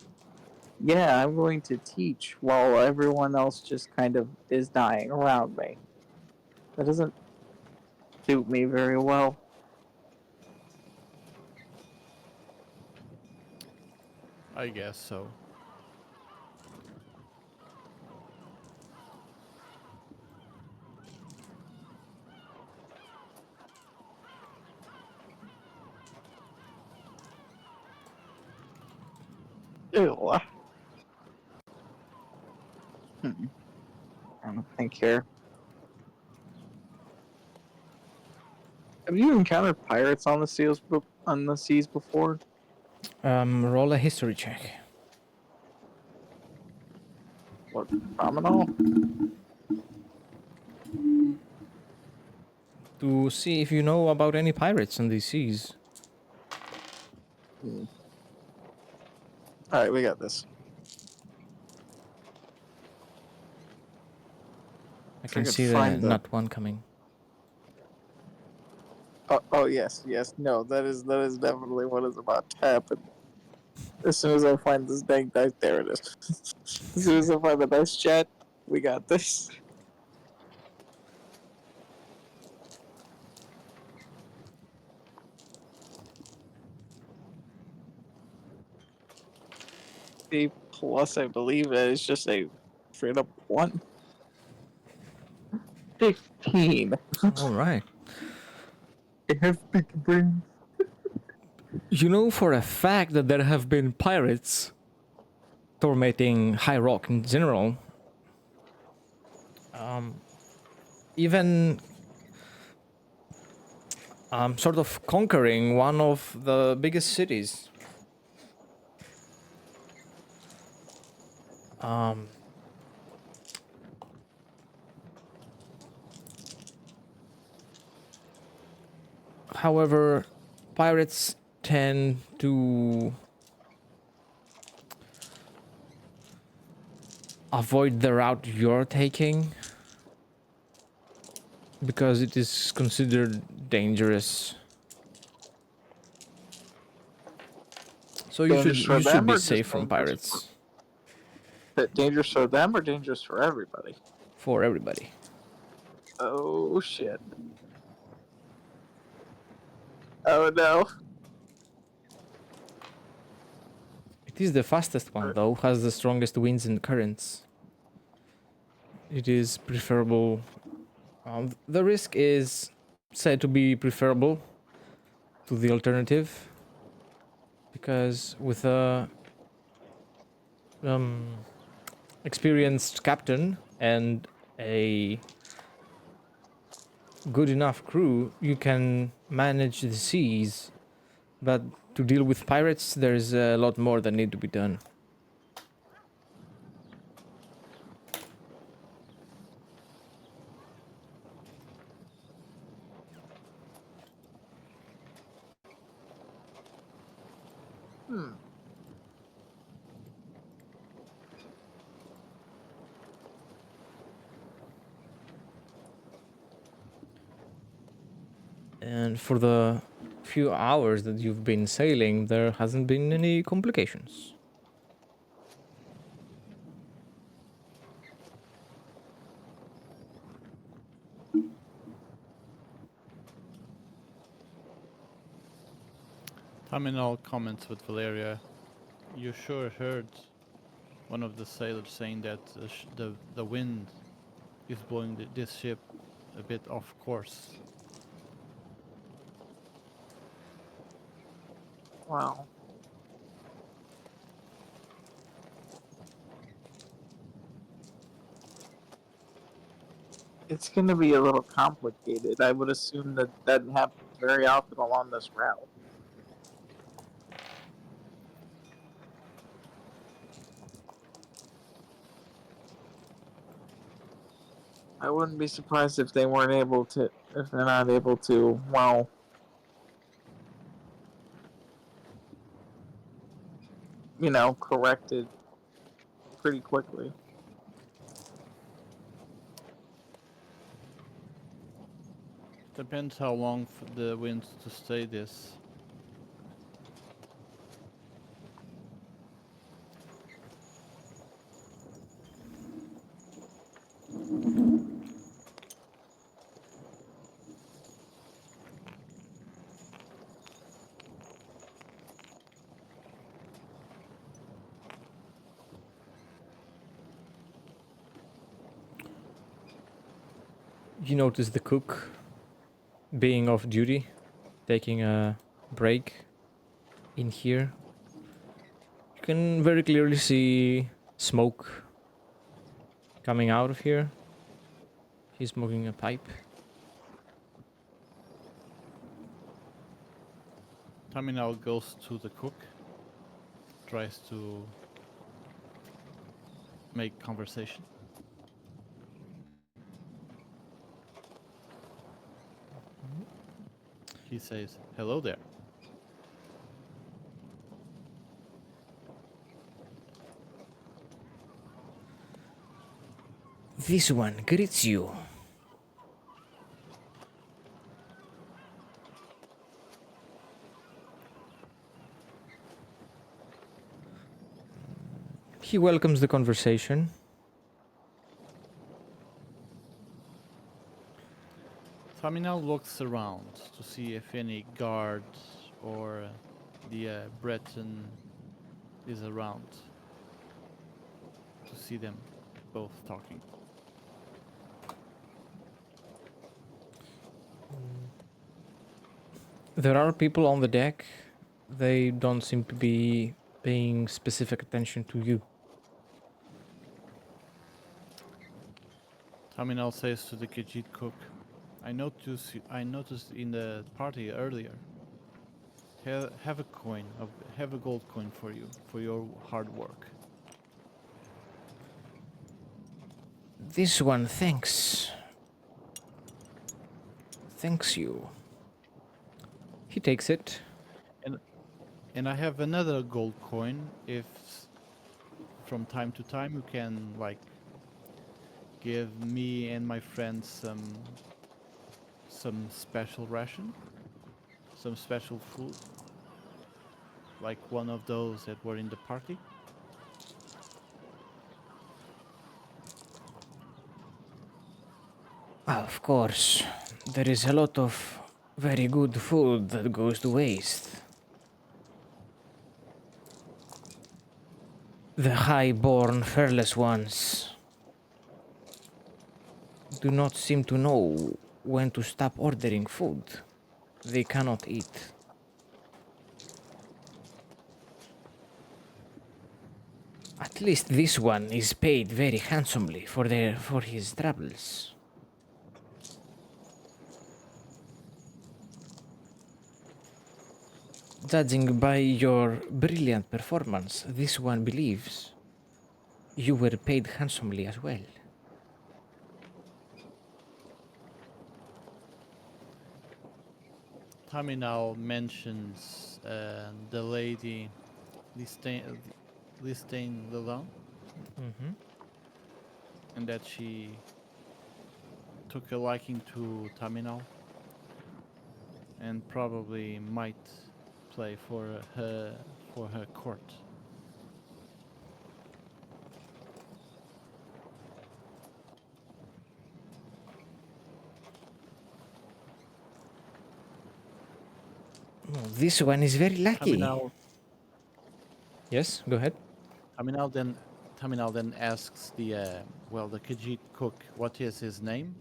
Yeah, I'm going to teach while everyone else just kind of is dying around me. That doesn't suit me very well. I guess so. Ew. I don't think here. Have you encountered pirates on the seas before? Roll a history check What, phenomenal? to see if you know about any pirates on these seas. Alright, we got this. I can could see the find the- nut one coming. Oh yes, no, that is definitely what is about to happen. As soon as I find this dang dice, there it is. As soon as I find the dice chat, we got this. A plus, I believe that is just a straight up 1. 15. All right. I have big brain. You know for a fact that there have been pirates tormenting High Rock in general. Even sort of conquering one of the biggest cities. However, pirates tend to avoid the route you're taking because it is considered dangerous. So you Dangerous for should them be or just safe from dangerous pirates Dangerous for them or dangerous for everybody? for everybody. Oh shit. Oh no. It is the fastest one though, has the strongest winds and currents. It is preferable. The risk is said to be preferable to the alternative because with a experienced captain and a good enough crew, you can manage the seas, but to deal with pirates, there's a lot more that need to be done. And for the few hours that you've been sailing, there hasn't been any complications. Terminal comments with Valeria. You sure heard one of the sailors saying that the wind is blowing this ship a bit off course. Wow. It's going to be a little complicated. I would assume that happens very often along this route. I wouldn't be surprised if they weren't able to, if they're not able to, well, correct it pretty quickly. Depends how long the winds to stay this. You notice the cook being off duty, taking a break in here. You can very clearly see smoke coming out of here. He's smoking a pipe. Tommy now goes to the cook, tries to make conversation. He says, "Hello there." This one greets you. He welcomes the conversation. Tommy now looks around to see if any guards or the Breton is around to see them both talking. There are people on the deck. They don't seem to be paying specific attention to you. Tommy now says to the Khajiit cook, I noticed in the party earlier. Have a gold coin for you for your hard work." This one thanks. Thanks you. He takes it. And I have another gold coin if from time to time you can give me and my friends some special ration, some special food, like one of those that were in the party. Of course, there is a lot of very good food that goes to waste. The high-born, fearless ones do not seem to know when to stop ordering food. They cannot eat. At least this one is paid very handsomely for his travels. Judging by your brilliant performance, this one believes you were paid handsomely as well. Tommy now mentions the lady Listaine Lalonde, Mm-hmm. and that she took a liking to Tamino and probably might play for her court. Oh, this one is very lucky. Tamino Yes, go ahead. Tamino then asks the Khajiit cook what is his name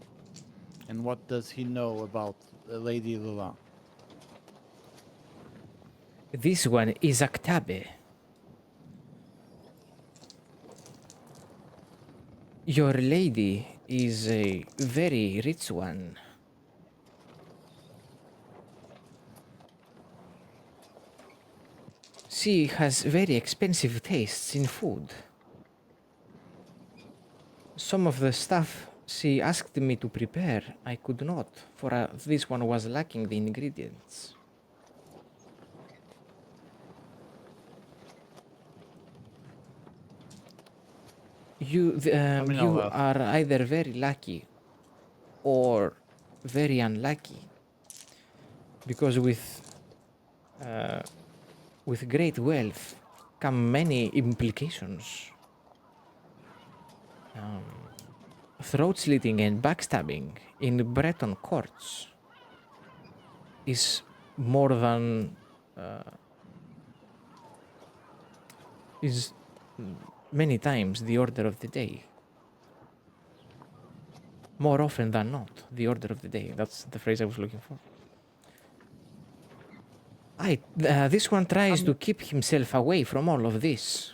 and what does he know about Lady Lula. This one is Aktabe. Your lady is a very rich one. She has very expensive tastes in food. Some of the stuff She asked me to prepare. I could not, for this one was lacking the ingredients. I mean, I'll You ask. are either very lucky or very unlucky, because with great wealth come many implications. Throat slitting and backstabbing in Breton courts is more than is many times the order of the day. More often than not, the order of the day. That's the phrase I was looking for. This one tries to keep himself away from all of this.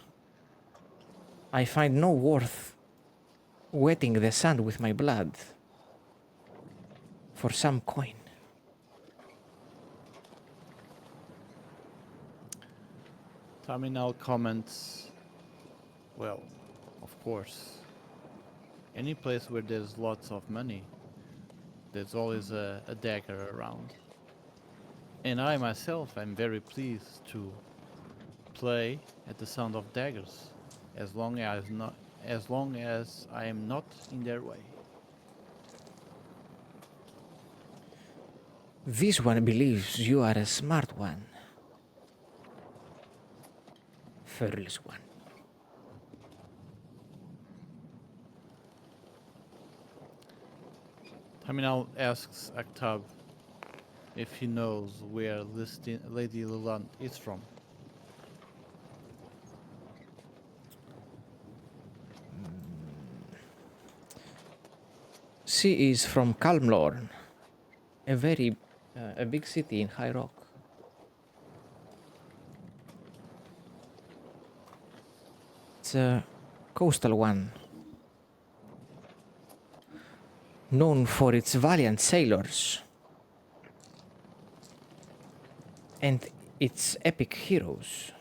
I find no worth wetting the sand with my blood for some coin. Terminal comments. Well, of course. Any place where there's lots of money, there's always a dagger around. And I myself am very pleased to play at the sound of daggers, as long as I am not in their way. This one believes you are a smart one. Furless one. Terminal asks Aktab if he knows where Lady Leland is from. She is from Calmlorn, a big city in High Rock. It's a coastal one, known for its valiant sailors and its epic heroes.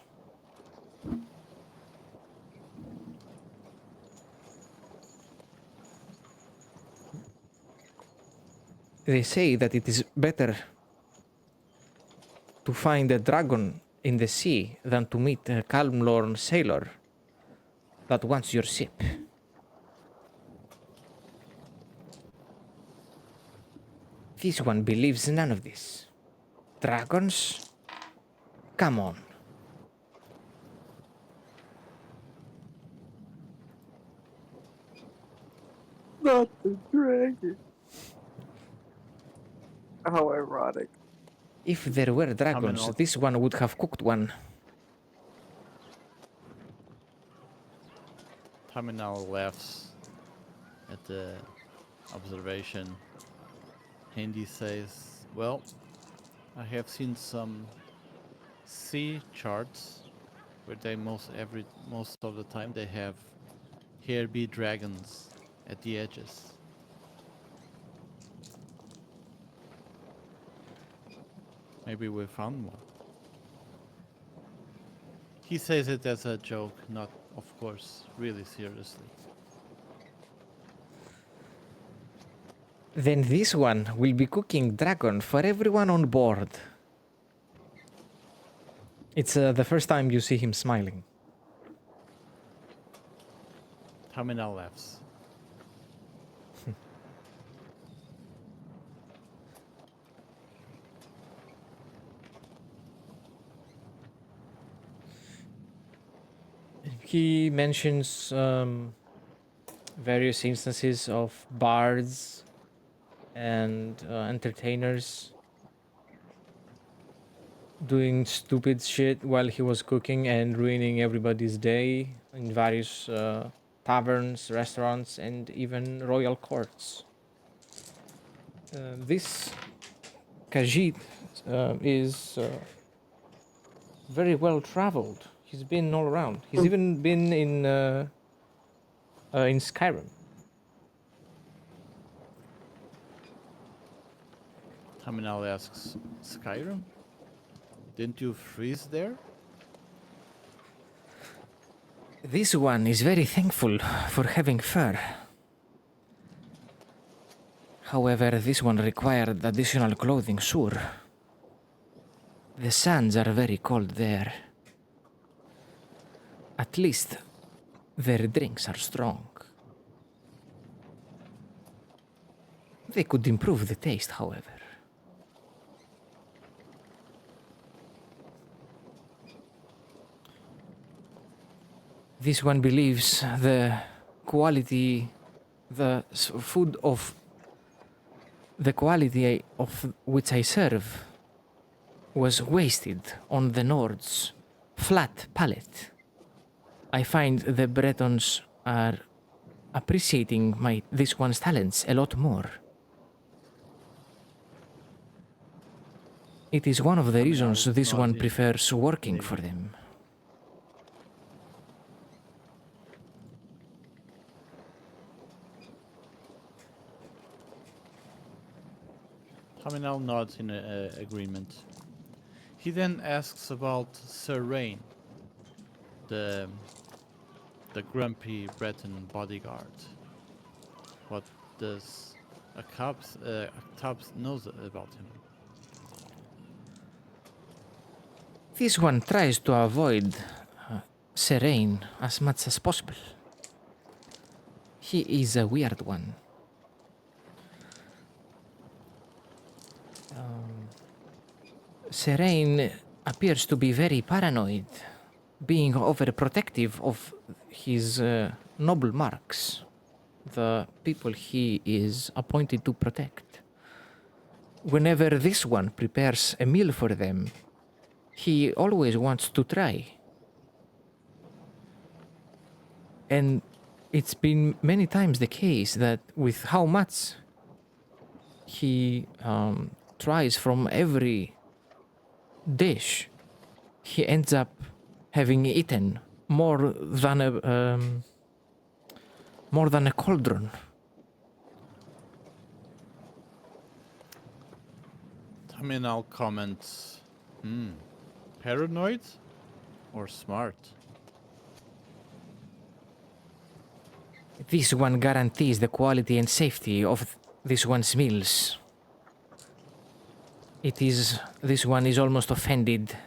They say that it is better to find a dragon in the sea than to meet a Calmlorn sailor that wants your ship. This one believes none of this. Dragons? Come on. Not the dragon. How ironic. If there were dragons, out. this one would have cooked one. Terminal laughs at the observation. Handy says, well, I have seen some sea charts where they most of the time they have hair-bee dragons at the edges. Maybe we found one. He says it as a joke, not, of course, really seriously. Then this one will be cooking dragon for everyone on board. It's the first time you see him smiling. Terminal laughs. He mentions various instances of bards and entertainers doing stupid shit while he was cooking and ruining everybody's day in various taverns, restaurants, and even royal courts. This Khajiit is very well traveled. He's been all around. He's even been in Skyrim. Terminal asks, Skyrim? Didn't you freeze there? This one is very thankful for having fur. However, this one required additional clothing, sure. The sands are very cold there. At least their drinks are strong. They could improve the taste, however. This one believes the quality, food of the quality of which I serve was wasted on the Nord's flat palate. I find the Bretons are appreciating this one's talents a lot more. It is one of the reasons this one prefers working for them. Terminal nods in agreement. He then asks about Sir Rain, the grumpy Breton bodyguard. What does Tubbs knows about him? This one tries to avoid Serene as much as possible. He is a weird one. Serene appears to be very paranoid, being overprotective of his noble marks, the people he is appointed to protect. Whenever this one prepares a meal for them, he always wants to try. And it's been many times the case that with how much he tries from every dish, he ends up having eaten more than a cauldron. Terminal comments, paranoid or smart? This one guarantees the quality and safety of this one's meals. This one is almost offended.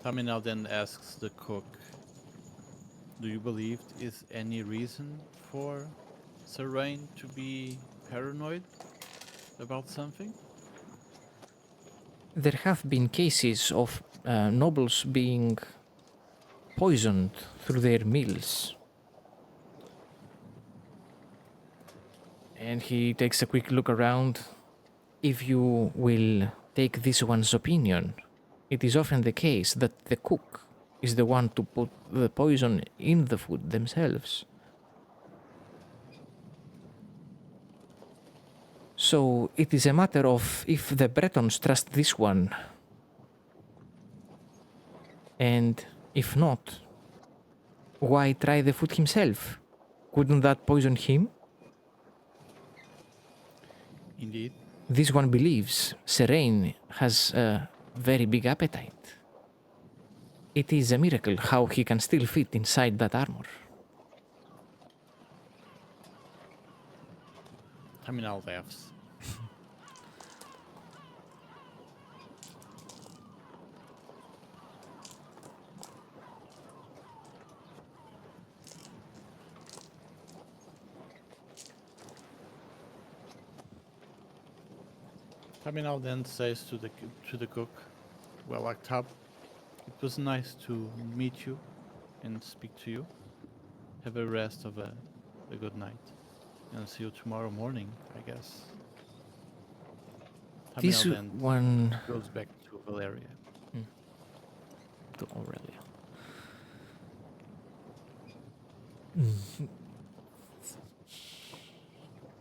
Terminal then asks the cook, do you believe is any reason for Sir Rain to be paranoid about something? There have been cases of nobles being poisoned through their meals. And he takes a quick look around. If you will take this one's opinion, it is often the case that the cook is the one to put the poison in the food themselves. So it is a matter of if the Bretons trust this one, and if not, why try the food himself? Couldn't that poison him? Indeed. This one believes Serene has a very big appetite. It is a miracle how he can still fit inside that armor. Terminal laughs. Terminal then says to the cook, well, Aktab, it was nice to meet you and speak to you. Have a rest of a good night. And see you tomorrow morning, I guess. This Terminal then one goes back to Valeria. to Aurelia.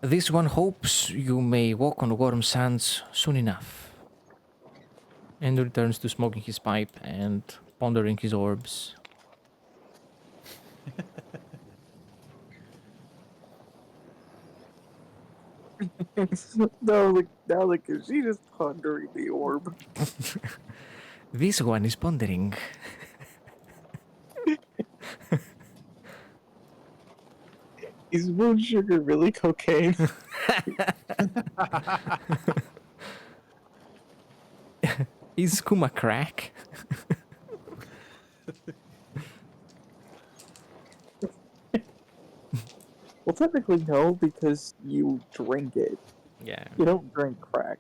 This one hopes you may walk on warm sands soon enough. And returns to smoking his pipe and pondering his orbs. No, like she just pondering the orb. This one is pondering. Is moon sugar really cocaine? Is Kuma crack? Well, technically no, because you drink it. Yeah. You don't drink crack.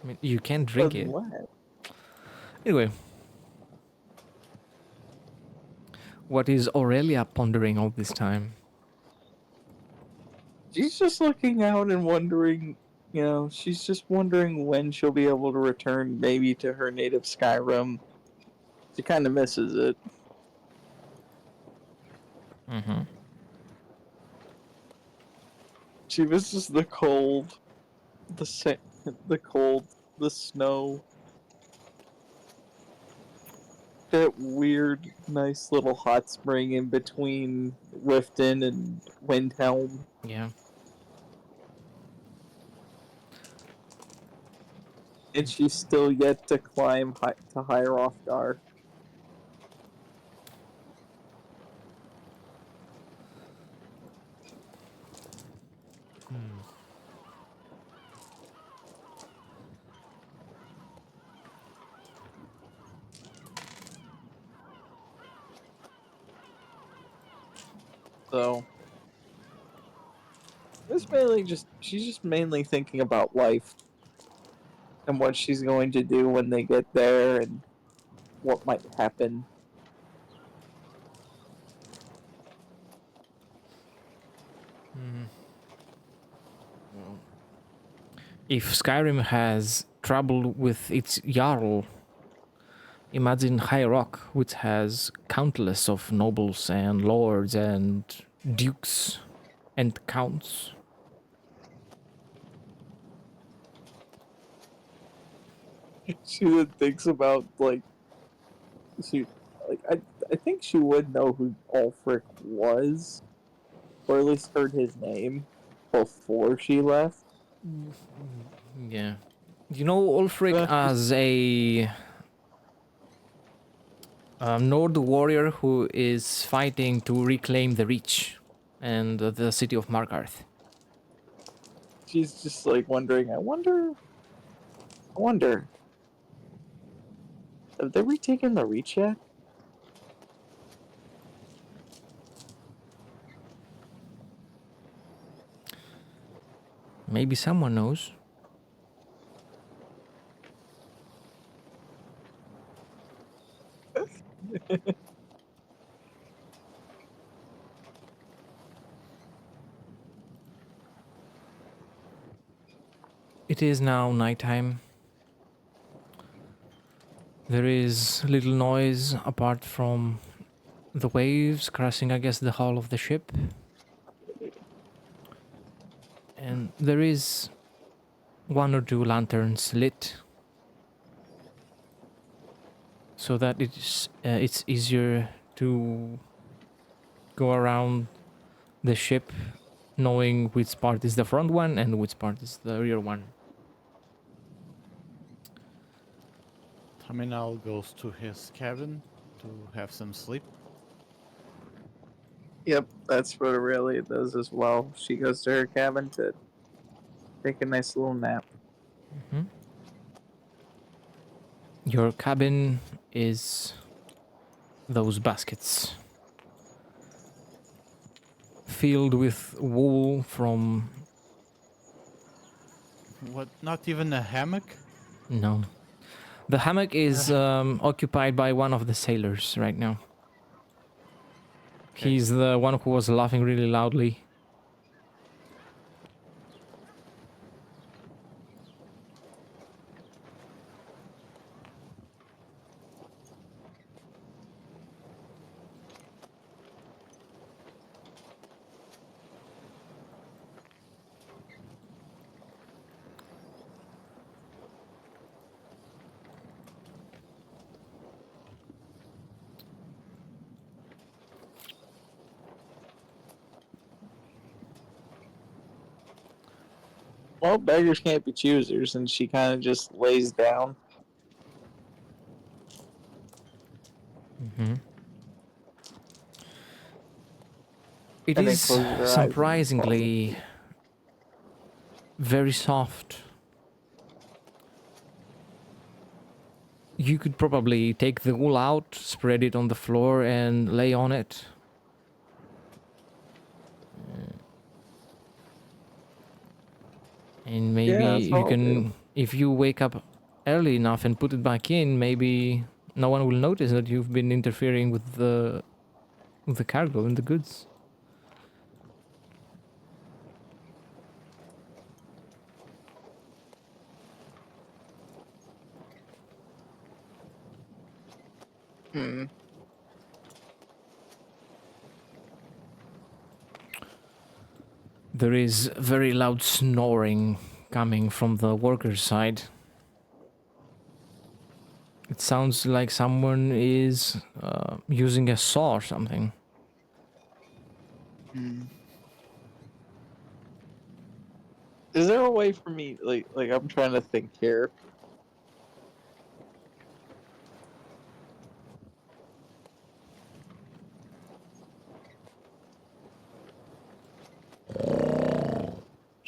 I mean, you can drink it. Unless Anyway. What is Aurelia pondering all this time? she's just looking out and wondering, she's just wondering when she'll be able to return maybe to her native Skyrim. She kind of misses it. Mm-hmm. She misses the cold, the cold, the snow, that weird, nice little hot spring in between Riften and Windhelm. Yeah. And she's still yet to climb to Hierofgar. Hmm. So she's just mainly thinking about life and what she's going to do when they get there and what might happen. Well, if Skyrim has trouble with its Jarl, imagine High Rock, which has countless of nobles and lords and dukes and counts. She then thinks about I think she would know who Ulfric was, or at least heard his name before she left. Yeah. You know Ulfric as a Nord warrior who is fighting to reclaim the Reach and the city of Markarth. She's just like wondering. I wonder, have they retaken the Reach yet? Maybe someone knows. It is now nighttime. There is little noise apart from the waves crashing against the hull of the ship. And there is one or two lanterns lit so that it's easier to go around the ship knowing which part is the front one and which part is the rear one. Terminal goes to his cabin to have some sleep. Yep, that's what Aurelia does as well. She goes to her cabin to take a nice little nap. Mm-hmm. Your cabin is those baskets filled with wool from... What? Not even a hammock? No. The hammock is occupied by one of the sailors right now. Okay. He's the one who was laughing really loudly. Well, beggars can't be choosers, and she kind of just lays down. It And then is close your eyes and fall surprisingly asleep. very soft. You could probably take the wool out, spread it on the floor, and lay on it. And maybe Yeah, that's you all I'll do. can, if you wake up early enough and put it back in, maybe no one will notice that you've been interfering with the cargo and the goods. Hmm. There is very loud snoring coming from the workers' side. It sounds like someone is using a saw or something. Hmm. Is there a way for me, like I'm trying to think here.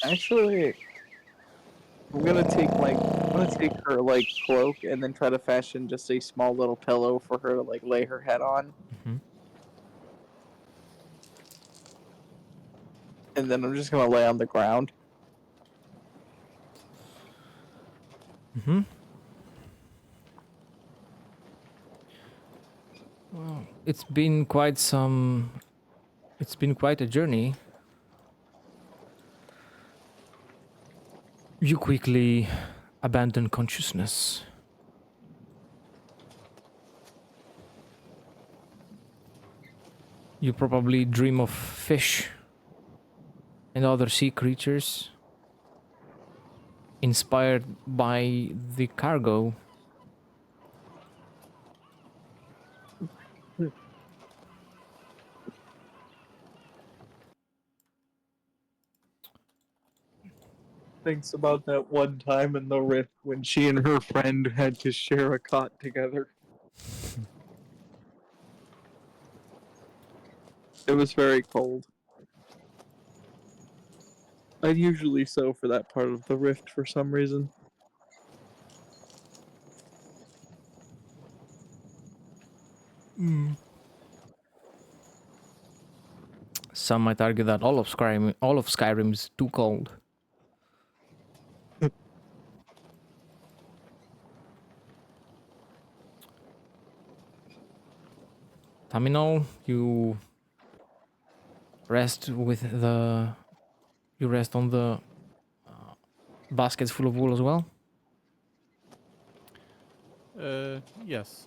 Actually, I'm gonna take her like cloak and then try to fashion just a small little pillow for her to like lay her head on, Mhm. and then I'm just gonna lay on the ground. Mm-hmm. Well, it's been quite some. It's been quite a journey. You quickly abandon consciousness. You probably dream of fish and other sea creatures inspired by the cargo. Thinks about that one time in the rift when she and her friend had to share a cot together. It was very cold. Unusually so for that part of the rift for some reason. Some might argue that all of Skyrim is too cold. Tamino, rest with the you rest on the baskets full of wool as well. Yes.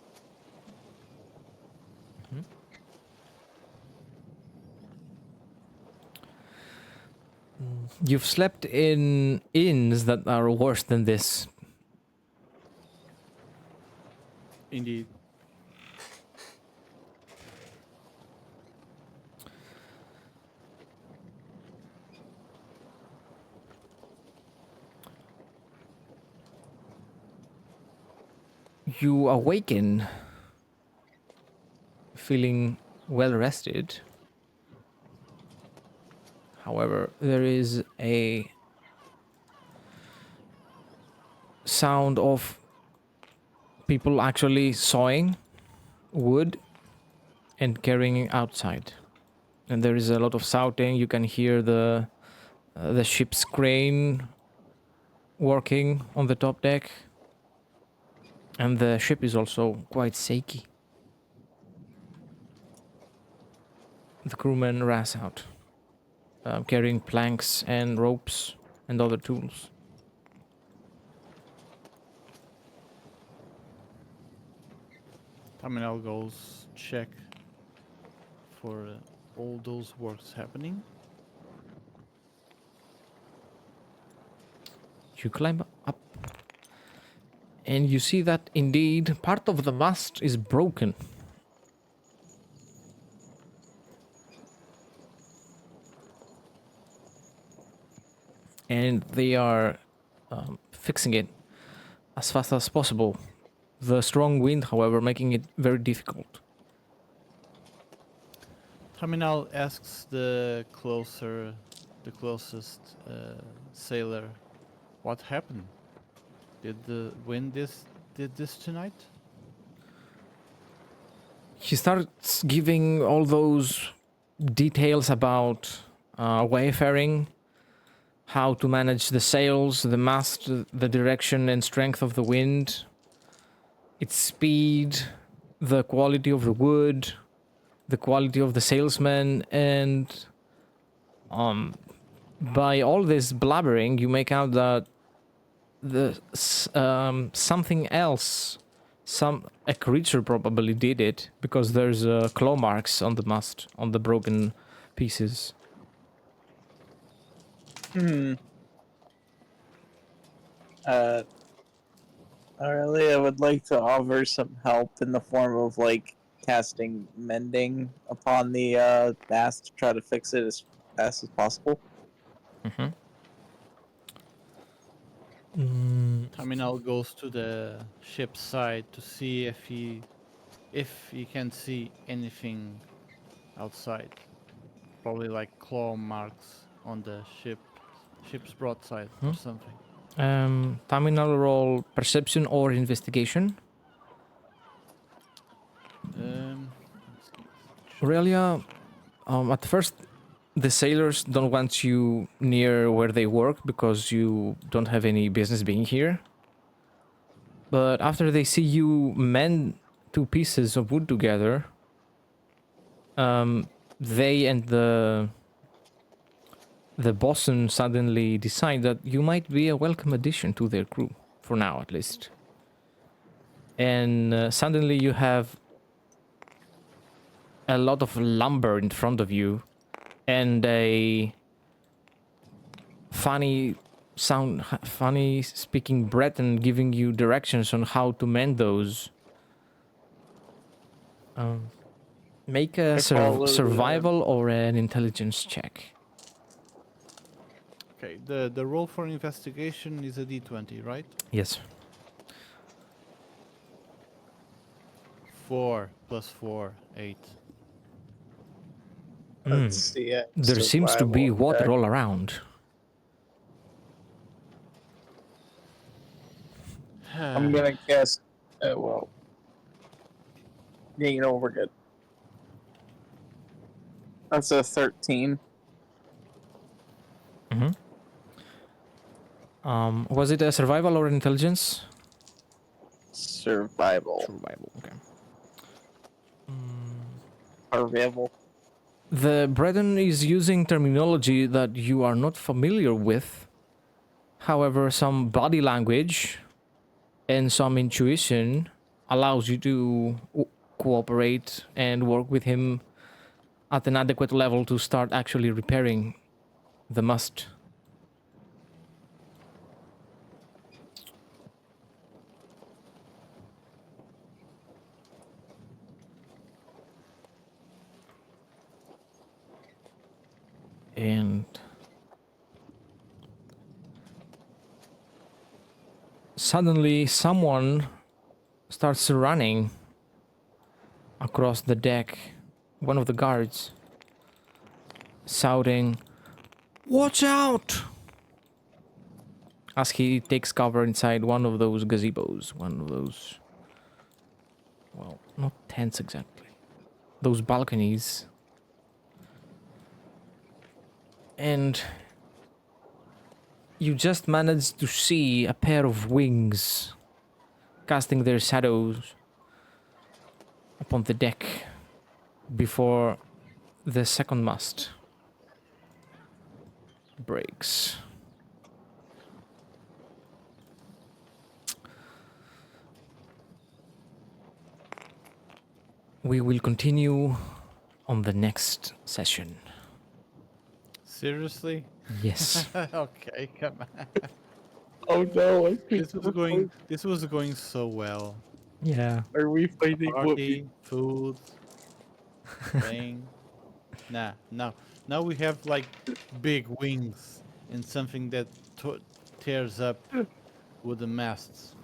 You've slept in inns that are worse than this. Indeed. You awaken feeling well rested. However, there is a sound of people actually sawing wood and carrying it outside. And there is a lot of shouting. You can hear the ship's crane working on the top deck. And the ship is also quite shaky. The crewmen rush out, carrying planks and ropes and other tools. Terminal goes check for all those works happening. You climb up and you see that indeed part of the mast is broken. And they are fixing it as fast as possible. The strong wind, however, making it very difficult. Terminal asks the closest sailor, "What happened? Did the wind did this tonight?" He starts giving all those details about wayfaring, how to manage the sails, the mast, the direction and strength of the wind, its speed, the quality of the wood, the quality of the salesman, and by all this blabbering, you make out that something else, a creature probably did it because there's claw marks on the mast, on the broken pieces. Uh, I would like to offer some help in the form of like casting mending upon the mast to try to fix it as fast as possible. Terminal goes to the ship's side to see if he can see anything outside. Probably like claw marks on the ship's broadside or something. Terminal roll perception or investigation. Aurelia, at first, the sailors don't want you near where they work because you don't have any business being here. But after they see you mend two pieces of wood together, they and the bosun suddenly decide that you might be a welcome addition to their crew, for now at least. And suddenly you have a lot of lumber in front of you and a funny speaking Breton giving you directions on how to mend those. Make a survival or an intelligence check. Okay, the roll for investigation is a d20, right? Yes. 4 plus 4, 8. Let's see it. There seems to be Survival water check. all around. I'm gonna cast. Well. Yeah, you know we're good. That's a 13. Was it a survival or an intelligence? Survival. Survival, okay. Survival. The Breton is using terminology that you are not familiar with. However, some body language and some intuition allows you to cooperate and work with him at an adequate level to start actually repairing the mast. And suddenly someone starts running across the deck. One of the guards shouting, "Watch out!" as he takes cover inside one of those gazebos, one of those, well, not tents exactly, those balconies. And you just managed to see a pair of wings casting their shadows upon the deck before the second mast breaks. We will continue on the next session. Seriously? Yes. Okay, come on. Oh no! This was going so well. Yeah. Are we fighting what Party, food, playing. Nah, now we have like big wings and something that tears up wooden masts.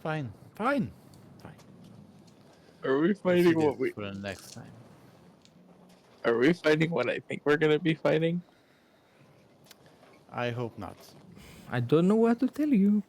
Fine. Are we We'll see fighting what this we? for the next time. Are we fighting what I think we're gonna be fighting? I hope not. I don't know what to tell you.